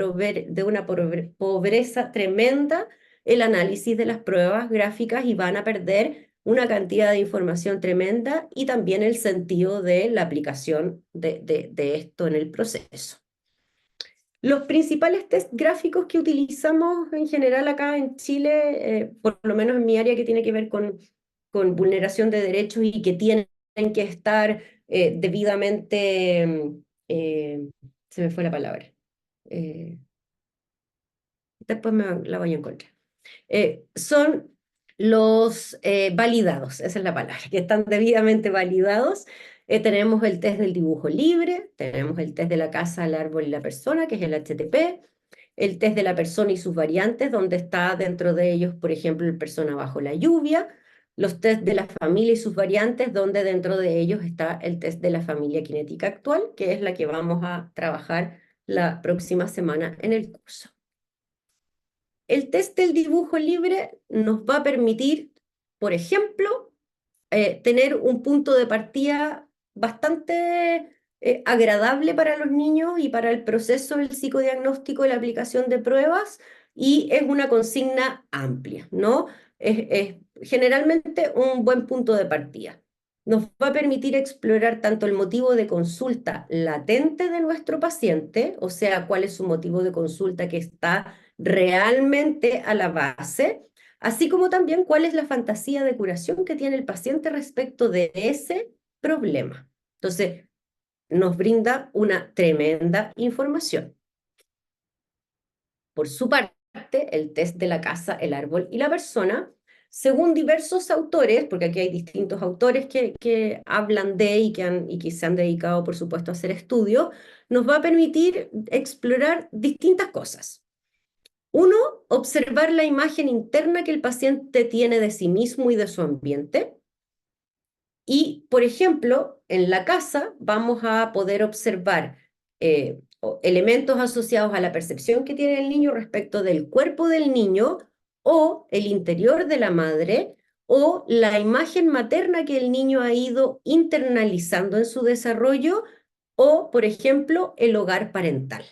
pobreza tremenda el análisis de las pruebas gráficas y van a perder una cantidad de información tremenda y también el sentido de la aplicación de esto en el proceso. Los principales test gráficos que utilizamos en general acá en Chile, por lo menos en mi área que tiene que ver con vulneración de derechos y que tienen que estar debidamente, se me fue la palabra, eh, después la voy a encontrar. Son los validados, esa es la palabra, que están debidamente validados. Tenemos el test del dibujo libre, tenemos el test de la casa, el árbol y la persona, que es el HTP, el test de la persona y sus variantes, donde está dentro de ellos, por ejemplo, el persona bajo la lluvia, los test de la familia y sus variantes, donde dentro de ellos está el test de la familia cinética actual, que es la que vamos a trabajar la próxima semana en el curso. El test del dibujo libre nos va a permitir, por ejemplo, tener un punto de partida bastante agradable para los niños y para el proceso del psicodiagnóstico y la aplicación de pruebas, y es una consigna amplia, ¿no? Es generalmente un buen punto de partida. Nos va a permitir explorar tanto el motivo de consulta latente de nuestro paciente, o sea, cuál es su motivo de consulta que está realmente a la base, así como también cuál es la fantasía de curación que tiene el paciente respecto de ese problema. Entonces, nos brinda una tremenda información. Por su parte, el test de la casa, el árbol y la persona, según diversos autores, porque aquí hay distintos autores que hablan de y que se han dedicado, por supuesto, a hacer estudios, nos va a permitir explorar distintas cosas. Uno, observar la imagen interna que el paciente tiene de sí mismo y de su ambiente. Y, por ejemplo, en la casa vamos a poder observar elementos asociados a la percepción que tiene el niño respecto del cuerpo del niño o el interior de la madre o la imagen materna que el niño ha ido internalizando en su desarrollo o, por ejemplo, el hogar parental.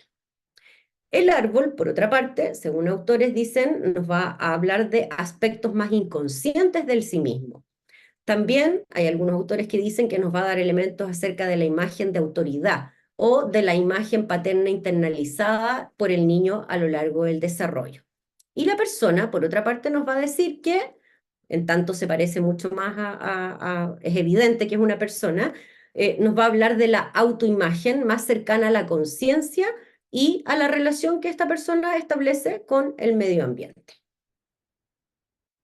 El árbol, por otra parte, según autores dicen, nos va a hablar de aspectos más inconscientes del sí mismo. También hay algunos autores que dicen que nos va a dar elementos acerca de la imagen de autoridad o de la imagen paterna internalizada por el niño a lo largo del desarrollo. Y la persona, por otra parte, nos va a decir que, en tanto se parece mucho más es evidente que es una persona, nos va a hablar de la autoimagen más cercana a la conciencia y a la relación que esta persona establece con el medio ambiente.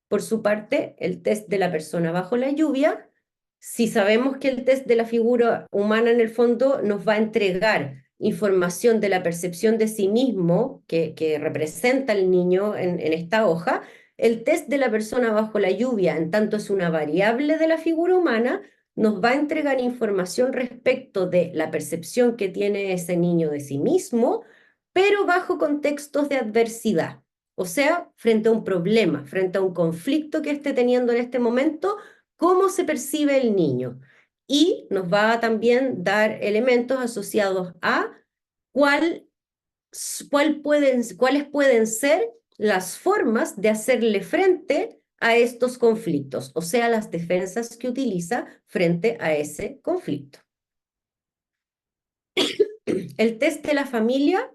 Por su parte, el test de la persona bajo la lluvia, si sabemos que el test de la figura humana en el fondo nos va a entregar información de la percepción de sí mismo que representa el niño en esta hoja, el test de la persona bajo la lluvia, en tanto es una variable de la figura humana, nos va a entregar información respecto de la percepción que tiene ese niño de sí mismo, pero bajo contextos de adversidad. O sea, frente a un problema, frente a un conflicto que esté teniendo en este momento, cómo se percibe el niño. Y nos va a también dar elementos asociados a cuál, cuáles pueden ser las formas de hacerle frente a estos conflictos, o sea, las defensas que utiliza frente a ese conflicto. El test de la familia,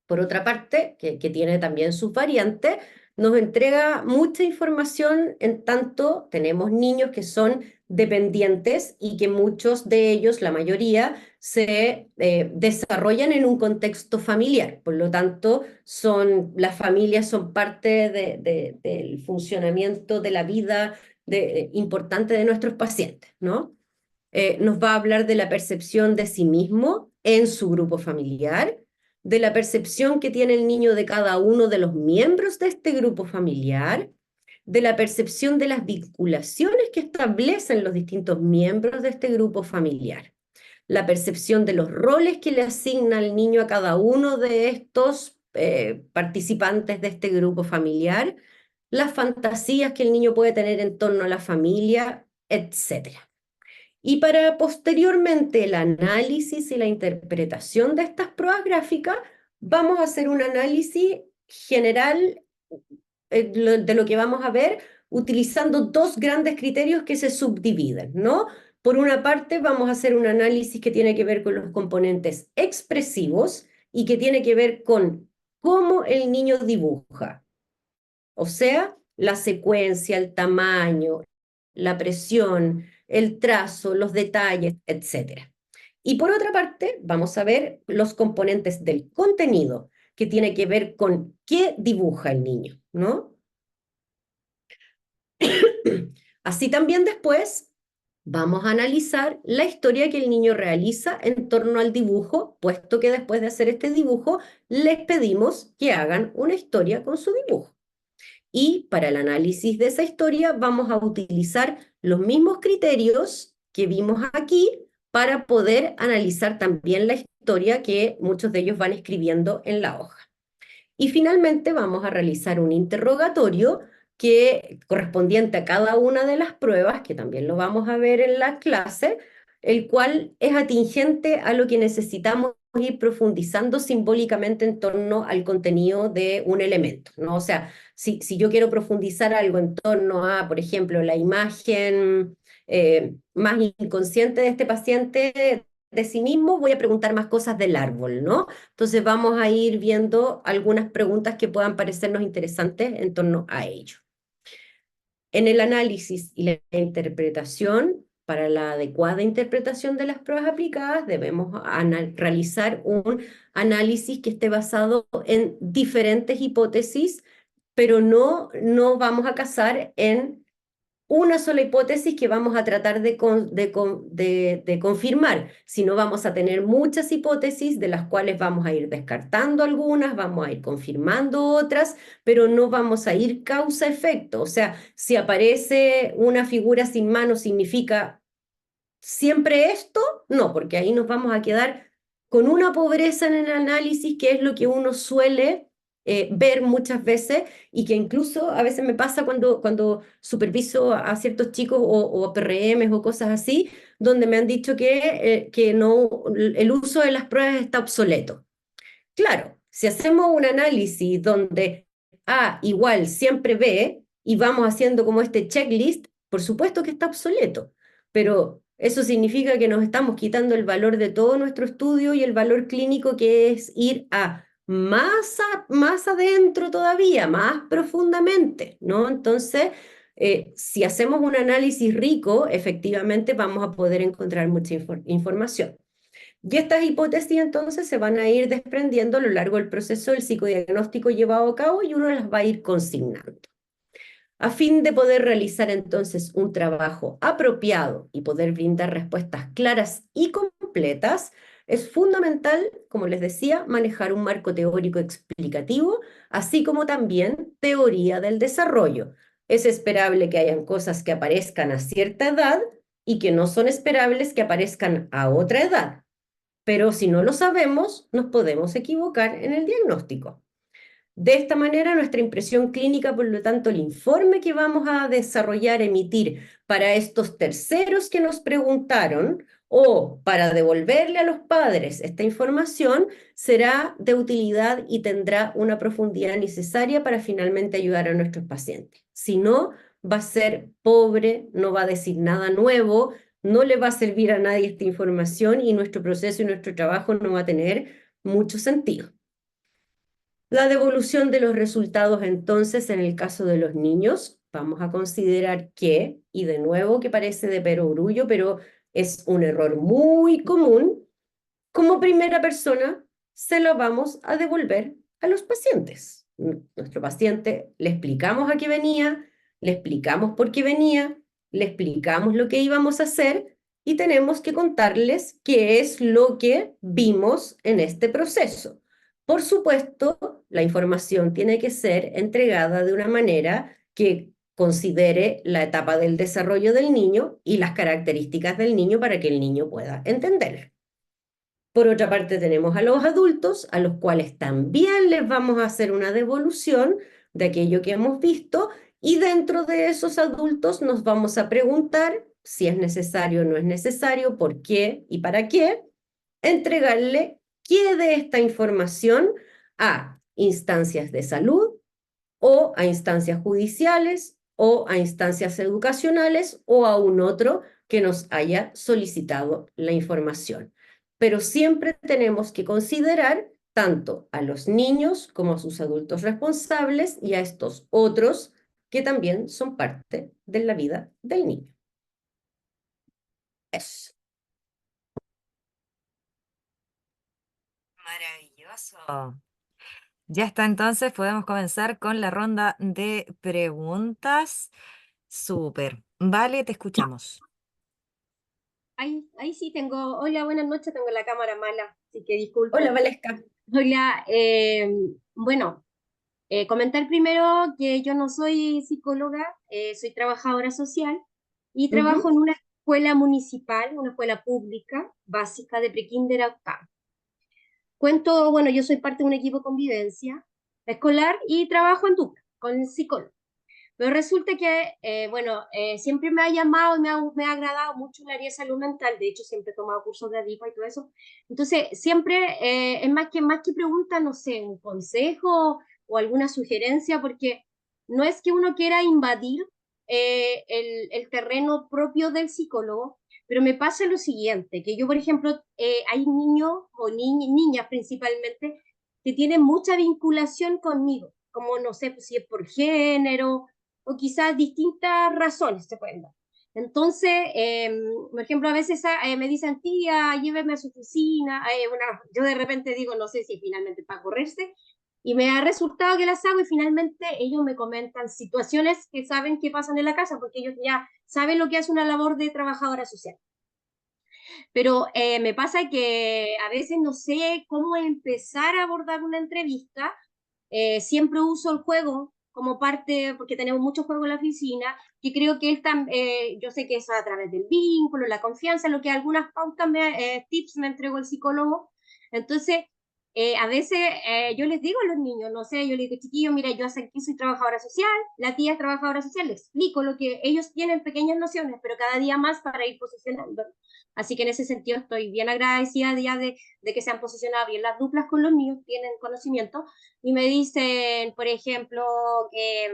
por otra parte, que tiene también sus variantes, nos entrega mucha información en tanto tenemos niños que son dependientes y que muchos de ellos, la mayoría, se desarrollan en un contexto familiar. Por lo tanto, las familias son parte del funcionamiento de la vida importante de nuestros pacientes, ¿no? nos va a hablar de la percepción de sí mismo en su grupo familiar, de la percepción que tiene el niño de cada uno de los miembros de este grupo familiar, de la percepción de las vinculaciones que establecen los distintos miembros de este grupo familiar, la percepción de los roles que le asigna el niño a cada uno de estos participantes de este grupo familiar, las fantasías que el niño puede tener en torno a la familia, etcétera. Y para posteriormente el análisis y la interpretación de estas pruebas gráficas, vamos a hacer un análisis general de lo que vamos a ver utilizando dos grandes criterios que se subdividen, ¿no? Por una parte, vamos a hacer un análisis que tiene que ver con los componentes expresivos y que tiene que ver con cómo el niño dibuja, o sea, la secuencia, el tamaño, la presión, el trazo, los detalles, etcétera. Y por otra parte, vamos a ver los componentes del contenido, que tiene que ver con qué dibuja el niño, ¿no? Así también después vamos a analizar la historia que el niño realiza en torno al dibujo, puesto que después de hacer este dibujo les pedimos que hagan una historia con su dibujo. Y para el análisis de esa historia vamos a utilizar los mismos criterios que vimos aquí para poder analizar también la historia que muchos de ellos van escribiendo en la hoja. Y finalmente vamos a realizar un interrogatorio que correspondiente a cada una de las pruebas, que también lo vamos a ver en la clase, el cual es atingente a lo que necesitamos ir profundizando simbólicamente en torno al contenido de un elemento, ¿no? O sea, si yo quiero profundizar algo en torno a, por ejemplo, la imagen más inconsciente de este paciente de sí mismo, voy a preguntar más cosas del árbol, ¿no? Entonces vamos a ir viendo algunas preguntas que puedan parecernos interesantes en torno a ello. En el análisis y la interpretación, para la adecuada interpretación de las pruebas aplicadas, debemos realizar un análisis que esté basado en diferentes hipótesis, pero no vamos a casar en una sola hipótesis que vamos a tratar de confirmar, sino vamos a tener muchas hipótesis de las cuales vamos a ir descartando algunas, vamos a ir confirmando otras, pero no vamos a ir causa-efecto. O sea, si aparece una figura sin mano, ¿significa siempre esto? No, porque ahí nos vamos a quedar con una pobreza en el análisis, que es lo que uno suele ver muchas veces y que incluso a veces me pasa cuando superviso a ciertos chicos o PRMs o cosas así, donde me han dicho que no, el uso de las pruebas está obsoleto. Claro, si hacemos un análisis donde A igual siempre B y vamos haciendo como este checklist, por supuesto que está obsoleto, pero eso significa que nos estamos quitando el valor de todo nuestro estudio y el valor clínico, que es ir a más adentro todavía, más profundamente, ¿no? Entonces, si hacemos un análisis rico, efectivamente vamos a poder encontrar mucha información. Y estas hipótesis entonces se van a ir desprendiendo a lo largo del proceso del psicodiagnóstico llevado a cabo y uno las va a ir consignando. A fin de poder realizar entonces un trabajo apropiado y poder brindar respuestas claras y completas, es fundamental, como les decía, manejar un marco teórico explicativo, así como también teoría del desarrollo. Es esperable que hayan cosas que aparezcan a cierta edad y que no son esperables que aparezcan a otra edad, pero si no lo sabemos, nos podemos equivocar en el diagnóstico. De esta manera, nuestra impresión clínica, por lo tanto, el informe que vamos a desarrollar, emitir para estos terceros que nos preguntaron o para devolverle a los padres esta información, será de utilidad y tendrá una profundidad necesaria para finalmente ayudar a nuestros pacientes. Si no, va a ser pobre, no va a decir nada nuevo, no le va a servir a nadie esta información y nuestro proceso y nuestro trabajo no va a tener mucho sentido. La devolución de los resultados, entonces, en el caso de los niños, vamos a considerar que, y de nuevo que parece de perogrullo, pero es un error muy común, como primera persona se lo vamos a devolver a los pacientes. Nuestro paciente le explicamos a qué venía, le explicamos por qué venía, le explicamos lo que íbamos a hacer y tenemos que contarles qué es lo que vimos en este proceso. Por supuesto, la información tiene que ser entregada de una manera que considere la etapa del desarrollo del niño y las características del niño para que el niño pueda entender. Por otra parte, tenemos a los adultos, a los cuales también les vamos a hacer una devolución de aquello que hemos visto, y dentro de esos adultos nos vamos a preguntar si es necesario o no es necesario, por qué y para qué, entregarle qué de esta información a instancias de salud o a instancias judiciales o a instancias educacionales o a un otro que nos haya solicitado la información. Pero siempre tenemos que considerar tanto a los niños como a sus adultos responsables y a estos otros que también son parte de la vida del niño. Eso. Maravilloso. Ya está, entonces podemos comenzar con la ronda de preguntas. Súper. Vale, te escuchamos. Ahí sí tengo. Hola, buenas noches. Tengo la cámara mala, así que Hola, disculpen. Valesca. Hola, bueno, comentar primero que yo no soy psicóloga, soy trabajadora social y trabajo en una escuela municipal, una escuela pública, básica de prekinder a octavo. Cuento, bueno, yo soy parte de un equipo de convivencia escolar y trabajo en dupla con psicólogos. Pero resulta que, bueno, siempre me ha llamado y me ha agradado mucho el área de salud mental. De hecho, siempre he tomado cursos de ADIPA y todo eso. Entonces, siempre es más que pregunta, no sé, un consejo o alguna sugerencia, porque no es que uno quiera invadir el terreno propio del psicólogo, pero me pasa lo siguiente, que yo, por ejemplo, hay niños o niñas principalmente que tienen mucha vinculación conmigo, como no sé pues, si es por género o quizás distintas razones se pueden dar. Entonces, por ejemplo, a veces me dicen, tía, lléveme a su oficina. Yo de repente digo, no sé si finalmente para correrse, y me ha resultado que las hago y finalmente ellos me comentan situaciones que saben que pasan en la casa, porque ellos ya saben lo que es una labor de trabajadora social. Pero me pasa que a veces no sé cómo empezar a abordar una entrevista. Siempre uso el juego como parte, porque tenemos muchos juegos en la oficina, que creo que yo sé que es a través del vínculo, la confianza, lo que algunas pautas, tips me entregó el psicólogo. Entonces, a veces yo les digo a los niños, no sé, yo les digo, chiquillos, mira, yo sé que soy trabajadora social, la tía es trabajadora social, les explico lo que ellos tienen pequeñas nociones, pero cada día más para ir posicionando. Así que en ese sentido estoy bien agradecida día de que se han posicionado bien las duplas con los niños, tienen conocimiento, y me dicen, por ejemplo, que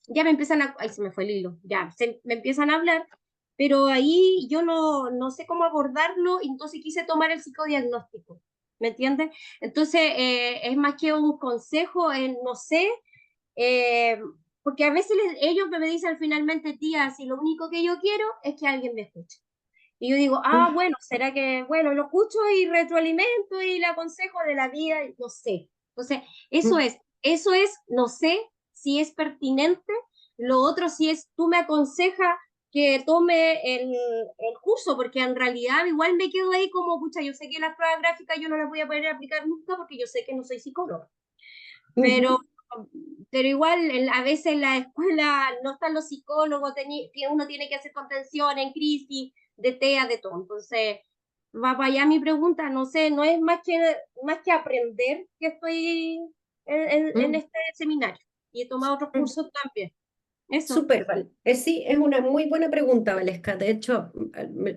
ya me empiezan a, ay, se me fue el hilo, me empiezan a hablar, pero ahí yo no sé cómo abordarlo, entonces quise tomar el psicodiagnóstico, ¿me entiendes? Entonces, es más que un consejo, no sé, eh, porque a veces ellos me dicen finalmente, tía, si lo único que yo quiero es que alguien me escuche. Y yo digo, bueno, será que, bueno, lo escucho y retroalimento y le aconsejo de la vida, no sé. Entonces, eso es, no sé si es pertinente. Lo otro, si es, tú me aconsejas que tome el curso, porque en realidad igual me quedo ahí como, pucha, yo sé que las pruebas gráficas yo no las voy a poder aplicar nunca porque yo sé que no soy psicóloga. Pero, pero igual a veces en la escuela no están los psicólogos, uno tiene que hacer contención en crisis, de TEA, de todo. Entonces, va para allá mi pregunta, no sé, no es más que aprender que estoy en este seminario y he tomado otros cursos también. Eso. Súper, sí, es una muy buena pregunta, Valesca. De hecho,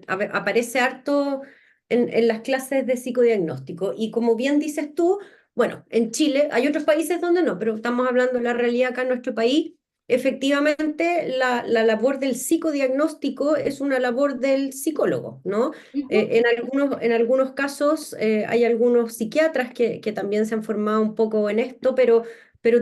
aparece harto en las clases de psicodiagnóstico. Y como bien dices tú, bueno, en Chile hay otros países donde no, pero estamos hablando de la realidad acá en nuestro país. Efectivamente, la labor del psicodiagnóstico es una labor del psicólogo, ¿no? En algunos casos hay algunos psiquiatras que también se han formado un poco en esto, pero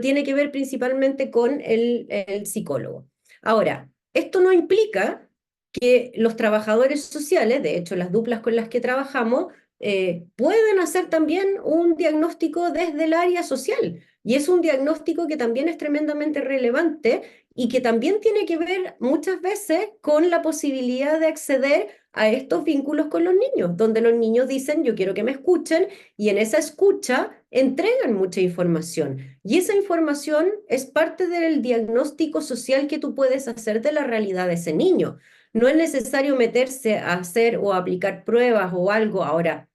tiene que ver principalmente con el psicólogo. Ahora, esto no implica que los trabajadores sociales, de hecho las duplas con las que trabajamos, pueden hacer también un diagnóstico desde el área social. Y es un diagnóstico que también es tremendamente relevante y que también tiene que ver muchas veces con la posibilidad de acceder a estos vínculos con los niños, donde los niños dicen, yo quiero que me escuchen, y en esa escucha entregan mucha información. Y esa información es parte del diagnóstico social que tú puedes hacer de la realidad de ese niño. No es necesario meterse a hacer o aplicar pruebas o algo. Ahora,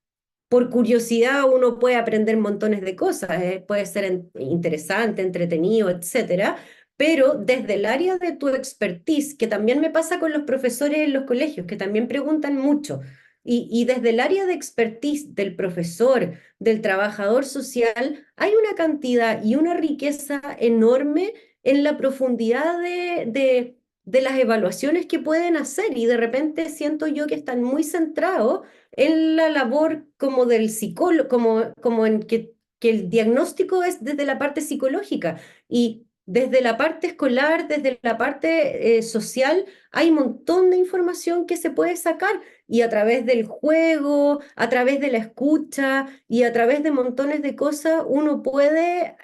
por curiosidad uno puede aprender montones de cosas, puede ser interesante, entretenido, etcétera, pero desde el área de tu expertise, que también me pasa con los profesores en los colegios, que también preguntan mucho, y desde el área de expertise del profesor, del trabajador social, hay una cantidad y una riqueza enorme en la profundidad de las evaluaciones que pueden hacer, y de repente siento yo que están muy centrados en la labor como del psicólogo, como en que el diagnóstico es desde la parte psicológica, y desde la parte escolar, desde la parte social, hay un montón de información que se puede sacar, y a través del juego, a través de la escucha y a través de montones de cosas, uno puede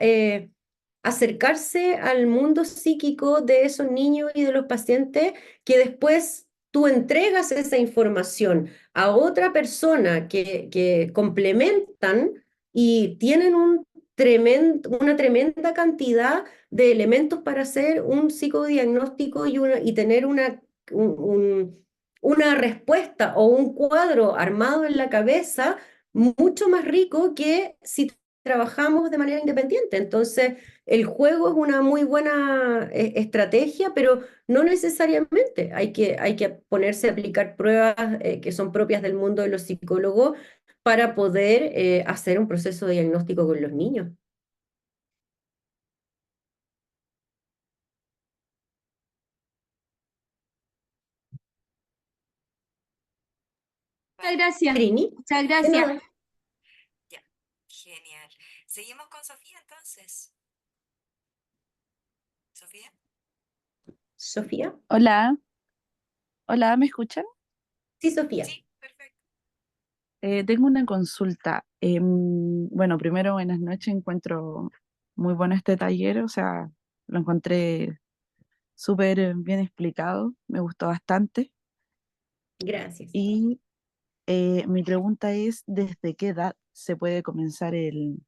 acercarse al mundo psíquico de esos niños y de los pacientes, que después tú entregas esa información a otra persona que complementan y tienen una tremenda cantidad de elementos para hacer un psicodiagnóstico y tener una respuesta o un cuadro armado en la cabeza mucho más rico que si trabajamos de manera independiente. Entonces, el juego es una muy buena estrategia, pero no necesariamente. Hay que ponerse a aplicar pruebas que son propias del mundo de los psicólogos para poder hacer un proceso de diagnóstico con los niños. Muchas gracias, Trini, muchas de gracias. nada. Ya, genial. Seguimos con Sofía entonces. Sofía. Sofía. Hola, hola, ¿me escuchan? Sí, Sofía. Sí, perfecto. Tengo una consulta. Bueno, primero, buenas noches. Encuentro muy bueno este taller, o sea, lo encontré súper bien explicado, me gustó bastante. Gracias. Y mi pregunta es, ¿desde qué edad se puede comenzar el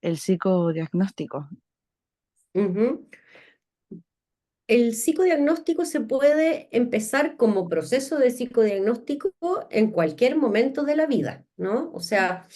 psicodiagnóstico? Ujú. El psicodiagnóstico se puede empezar como proceso de psicodiagnóstico en cualquier momento de la vida, ¿no? O sea,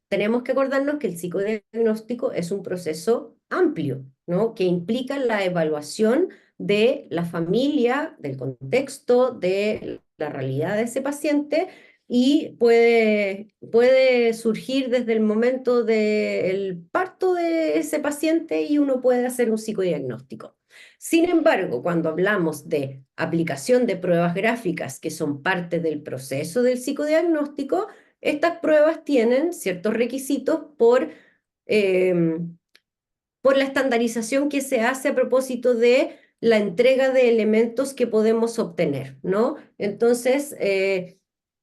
tenemos que acordarnos que el psicodiagnóstico es un proceso amplio, ¿no? Que implica la evaluación de la familia, del contexto, de la realidad de ese paciente, y puede surgir desde el momento del parto de ese paciente, y uno puede hacer un psicodiagnóstico. Sin embargo, cuando hablamos de aplicación de pruebas gráficas que son parte del proceso del psicodiagnóstico, estas pruebas tienen ciertos requisitos eh, por la estandarización que se hace a propósito de la entrega de elementos que podemos obtener, ¿no? Entonces,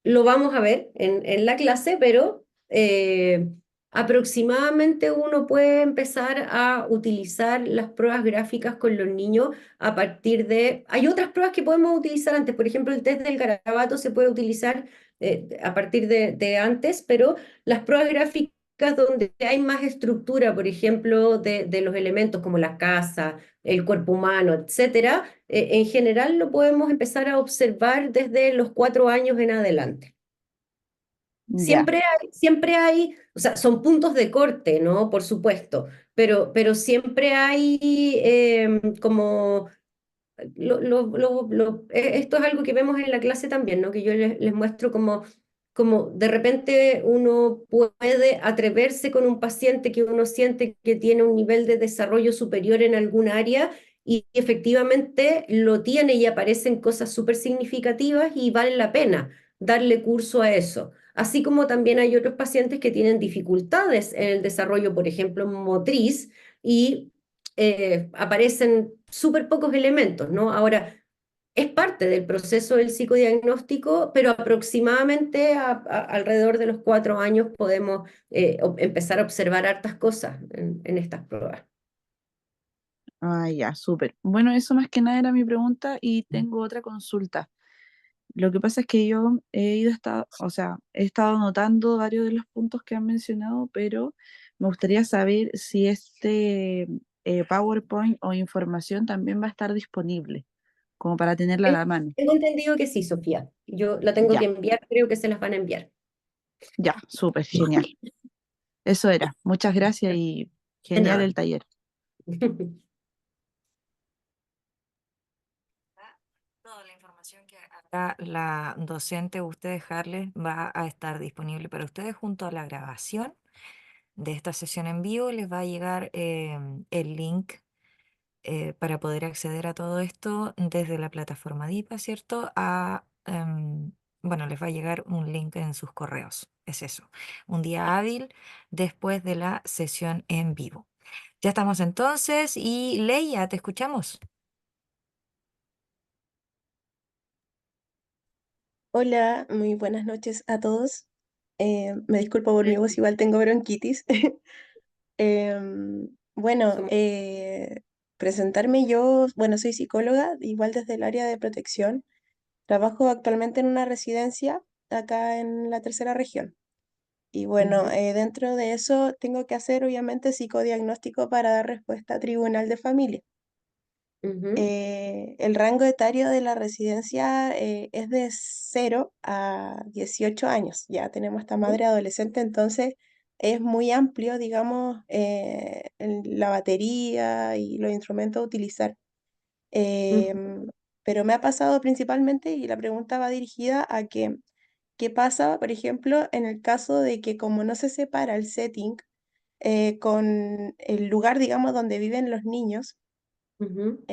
lo vamos a ver en la clase, pero aproximadamente uno puede empezar a utilizar las pruebas gráficas con los niños a partir de... Hay otras pruebas que podemos utilizar antes, por ejemplo, el test del garabato se puede utilizar a partir de antes, pero las pruebas gráficas donde hay más estructura, por ejemplo, de los elementos como la casa, el cuerpo humano, etcétera, en general lo podemos empezar a observar desde los 4 años en adelante. Ya, Siempre hay, o sea, son puntos de corte, ¿no? Por supuesto, pero siempre hay como esto es algo que vemos en la clase también, ¿no? Que yo les muestro como de repente uno puede atreverse con un paciente que uno siente que tiene un nivel de desarrollo superior en algún área, y efectivamente lo tiene y aparecen cosas súper significativas y vale la pena darle curso a eso. Así como también hay otros pacientes que tienen dificultades en el desarrollo, por ejemplo, motriz, y aparecen súper pocos elementos, ¿no? Ahora, es parte del proceso del psicodiagnóstico, pero aproximadamente alrededor de los 4 años podemos empezar a observar hartas cosas en estas pruebas. Ah, ya, súper. Bueno, eso más que nada era mi pregunta y tengo otra consulta. Lo que pasa es que yo o sea, he estado anotando varios de los puntos que han mencionado, pero me gustaría saber si este PowerPoint o información también va a estar disponible, como para tenerla a Ten- la mano. Tengo entendido que sí, Sofía. Yo la tengo Ya, que enviar, creo que se las van a enviar. ya, súper, genial. Eso era. Muchas gracias y De genial el nada. taller. Toda la información que acá la docente ustedes, Harles, va a estar disponible para ustedes junto a la grabación de esta sesión en vivo. Les va a llegar el link para poder acceder a todo esto desde la plataforma DIPA, ¿cierto? Bueno, les va a llegar un link en sus correos. Es eso, un día hábil después de la sesión en vivo. Ya estamos entonces y Leia, te escuchamos. Hola, muy buenas noches a todos. Me disculpo por mi voz, igual tengo bronquitis. Bueno, Somos- presentarme yo, bueno, soy psicóloga, igual desde el área de protección. Trabajo actualmente en una residencia acá en la tercera región. Y bueno, Ujú, dentro de eso tengo que hacer obviamente psicodiagnóstico para dar respuesta a tribunal de familia. ujú, El rango etario de la residencia es de 0 a 18 años. Ya tenemos esta ujú, madre adolescente, entonces es muy amplio, digamos, la batería y los instrumentos a utilizar. ujú, Em, pero me ha pasado principalmente, y la pregunta va dirigida a que, ¿qué pasa, por ejemplo, en el caso de que como no se separa el setting con el lugar, digamos, donde viven los niños? ujú,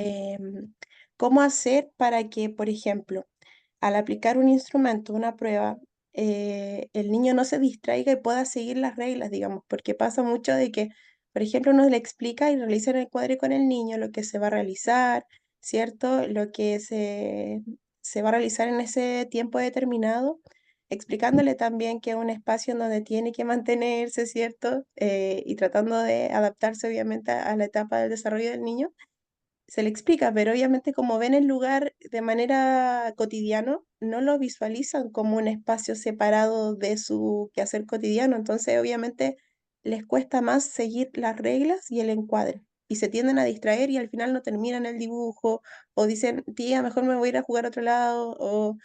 ¿Cómo hacer para que, por ejemplo, al aplicar un instrumento, una prueba, el niño no se distraiga y pueda seguir las reglas, digamos? Porque pasa mucho de que, por ejemplo, uno le explica y realiza en el cuadro con el niño lo que se va a realizar, ¿cierto? Lo que se va a realizar en ese tiempo determinado, explicándole también que es un espacio en donde tiene que mantenerse, ¿cierto? Y tratando de adaptarse, obviamente, a la etapa del desarrollo del niño se le explica, pero obviamente como ven el lugar de manera cotidiano, no lo visualizan como un espacio separado de su quehacer cotidiano, entonces obviamente les cuesta más seguir las reglas y el encuadre. Y se tienden a distraer y al final no terminan el dibujo, o dicen, tía, mejor me voy a ir a jugar a otro lado, o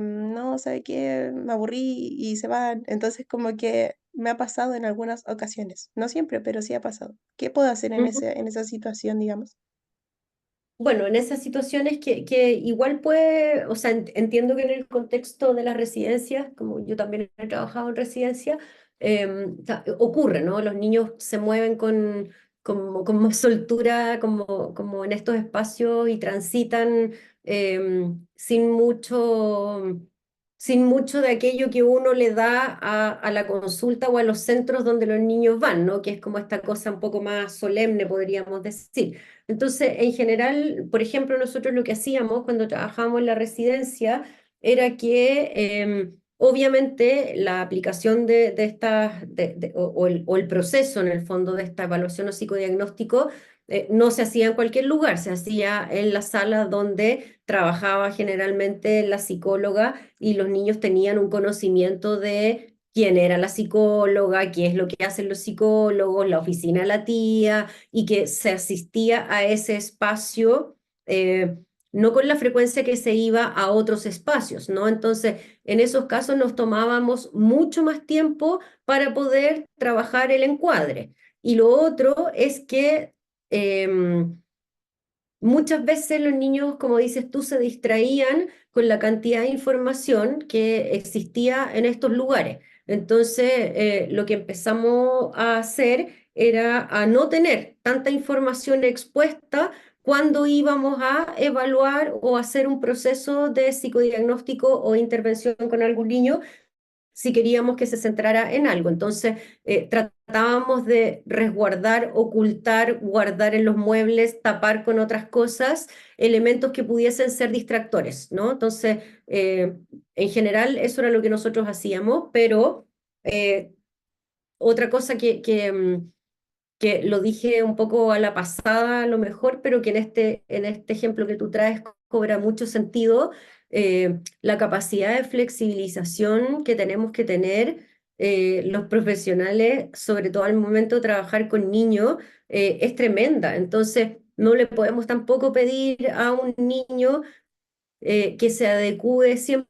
no, ¿sabe qué? Me aburrí y se van. Entonces como que me ha pasado en algunas ocasiones, no siempre, pero sí ha pasado. ¿Qué puedo hacer en ujú. en esa situación, digamos? Bueno, en esas situaciones que igual puede, o sea, entiendo que en el contexto de las residencias, como yo también he trabajado en residencia, ocurre, ¿no? Los niños se mueven con más soltura, como en estos espacios y transitan sin sin mucho de aquello que uno le da a la consulta o a los centros donde los niños van, ¿no? Que es como esta cosa un poco más solemne, podríamos decir. Entonces, en general, por ejemplo, nosotros lo que hacíamos cuando trabajábamos en la residencia era que obviamente la aplicación de estas, o el proceso en el fondo de esta evaluación o psicodiagnóstico no se hacía en cualquier lugar, se hacía en la sala donde trabajaba generalmente la psicóloga y los niños tenían un conocimiento de quién era la psicóloga, qué es lo que hacen los psicólogos, la oficina de la tía, y que se asistía a ese espacio, no con la frecuencia que se iba a otros espacios, ¿no? Entonces, en esos casos nos tomábamos mucho más tiempo para poder trabajar el encuadre. Y lo otro es que muchas veces los niños, como dices tú, se distraían con la cantidad de información que existía en estos lugares. Entonces, lo que empezamos a hacer era a no tener tanta información expuesta cuando íbamos a evaluar o hacer un proceso de psicodiagnóstico o intervención con algún niño, si queríamos que se centrara en algo. Entonces, tratábamos de resguardar, ocultar, guardar en los muebles, tapar con otras cosas, elementos que pudiesen ser distractores, ¿no? Entonces, en general, eso era lo que nosotros hacíamos, pero otra cosa que lo dije un poco a la pasada a lo mejor, pero que en este ejemplo que tú traes cobra mucho sentido, la capacidad de flexibilización que tenemos que tener los profesionales, sobre todo al momento de trabajar con niños, es tremenda. Entonces, no le podemos tampoco pedir a un niño que se adecue 100%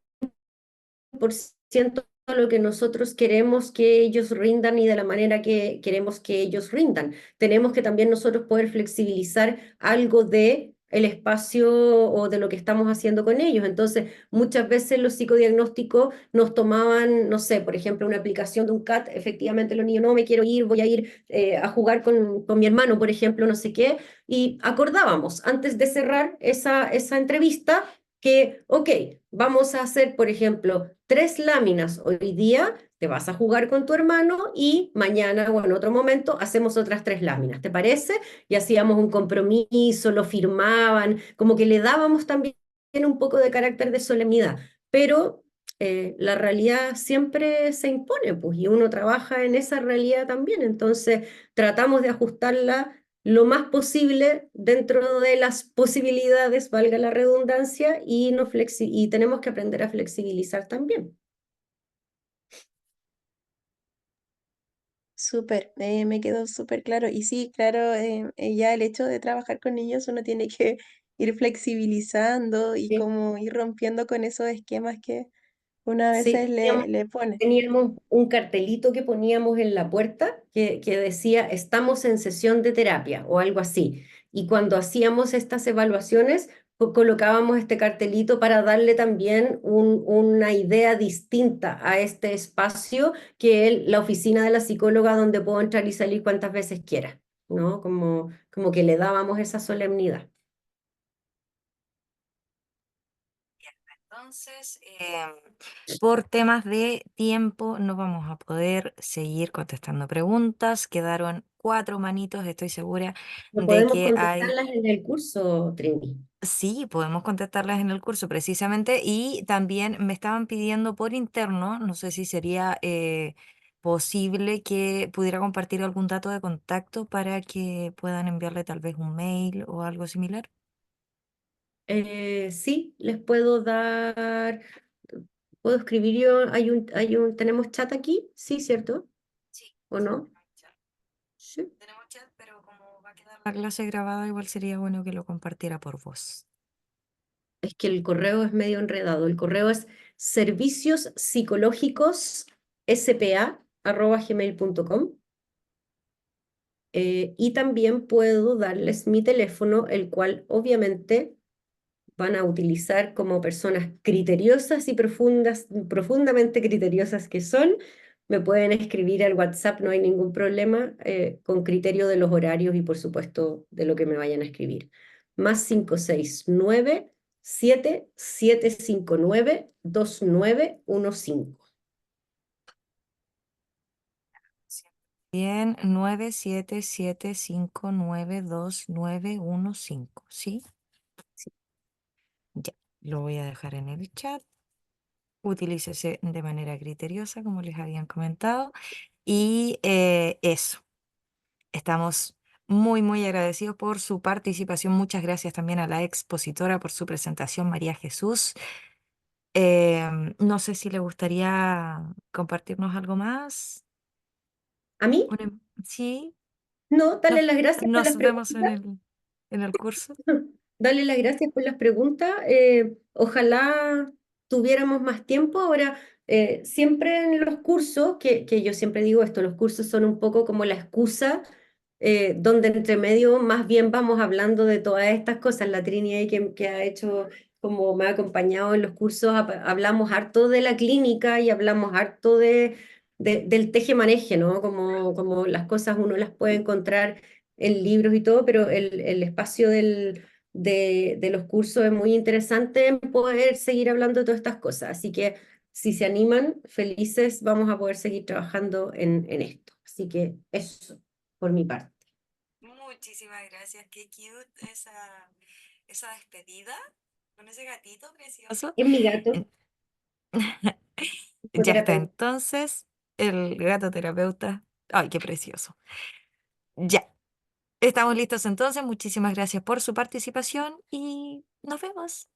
a lo que nosotros queremos que ellos rindan y de la manera que queremos que ellos rindan. Tenemos que también nosotros poder flexibilizar algo de el espacio o de lo que estamos haciendo con ellos. Entonces, muchas veces los psicodiagnósticos nos tomaban, no sé, por ejemplo, una aplicación de un CAT, efectivamente los niños, no me quiero ir, voy a ir a jugar con mi hermano, por ejemplo, no sé qué, y acordábamos antes de cerrar esa entrevista que, ok, vamos a hacer, por ejemplo, 3 láminas hoy día, te vas a jugar con tu hermano y mañana o en otro momento hacemos otras 3 láminas, ¿te parece? Y hacíamos un compromiso, lo firmaban, como que le dábamos también un poco de carácter de solemnidad, pero la realidad siempre se impone, pues, y uno trabaja en esa realidad también, entonces tratamos de ajustarla lo más posible dentro de las posibilidades, valga la redundancia, y, no y tenemos que aprender a flexibilizar también. Súper, me quedó súper claro. Y sí, claro, ya el hecho de trabajar con niños uno tiene que ir flexibilizando y Sí, como ir rompiendo con esos esquemas que uno a sí, veces le pone. teníamos un cartelito que poníamos en la puerta que decía, estamos en sesión de terapia o algo así. Y cuando hacíamos estas evaluaciones, colocábamos este cartelito para darle también una idea distinta a este espacio que es la oficina de la psicóloga donde puedo entrar y salir cuantas veces quiera, ¿no? Como que le dábamos esa solemnidad. Entonces, por temas de tiempo, no vamos a poder seguir contestando preguntas. Quedaron 4 manitos, estoy segura No de podemos que hay. contestarlas en el curso, Trini. Sí, podemos contestarlas en el curso precisamente y también me estaban pidiendo por interno, no sé si sería posible que pudiera compartir algún dato de contacto para que puedan enviarle tal vez un mail o algo similar. Sí, les puedo dar, puedo escribir yo, ¿tenemos chat aquí? Sí, ¿cierto? Sí, ¿O sí, no? Sí. tenemos chat, pero como va a quedar la clase grabada, igual sería bueno que lo compartiera por voz. Es que el correo es medio enredado. El correo es serviciospsicológicosspa@gmail.com. Y también puedo darles mi teléfono, el cual obviamente van a utilizar como personas criteriosas y profundamente criteriosas que son. Me pueden escribir al WhatsApp, no hay ningún problema, con criterio de los horarios y por supuesto de lo que me vayan a escribir. Más 569-7759-2915. Bien, 977592915, ¿sí? Ya, lo voy a dejar en el chat. Utilícese de manera criteriosa, como les habían comentado. Y eso, estamos muy, muy agradecidos por su participación. Muchas gracias también a la expositora por su presentación, María Jesús. No sé si le gustaría compartirnos algo más. ¿A mí? Sí, No, dale nos, las gracias por las nos vemos preguntas. en el curso. Dale las gracias por las preguntas. Ojalá tuviéramos más tiempo. Ahora, siempre en los cursos, que yo siempre digo esto, los cursos son un poco como la excusa, donde entre medio más bien vamos hablando de todas estas cosas. La Trini ahí que ha hecho, como me ha acompañado en los cursos, hablamos harto de la clínica y hablamos harto del teje-maneje, ¿no? Como las cosas uno las puede encontrar en libros y todo, pero el espacio de los cursos es muy interesante en poder seguir hablando de todas estas cosas. Así que si se animan, felices, vamos a poder seguir trabajando en esto. Así que eso, por mi parte. Muchísimas gracias, qué cute esa despedida con ese gatito precioso. Es mi gato, Ya está, psicoterapeuta. entonces, el gato terapeuta. Ay, qué precioso. Ya, estamos listos entonces. Muchísimas gracias por su participación y nos vemos.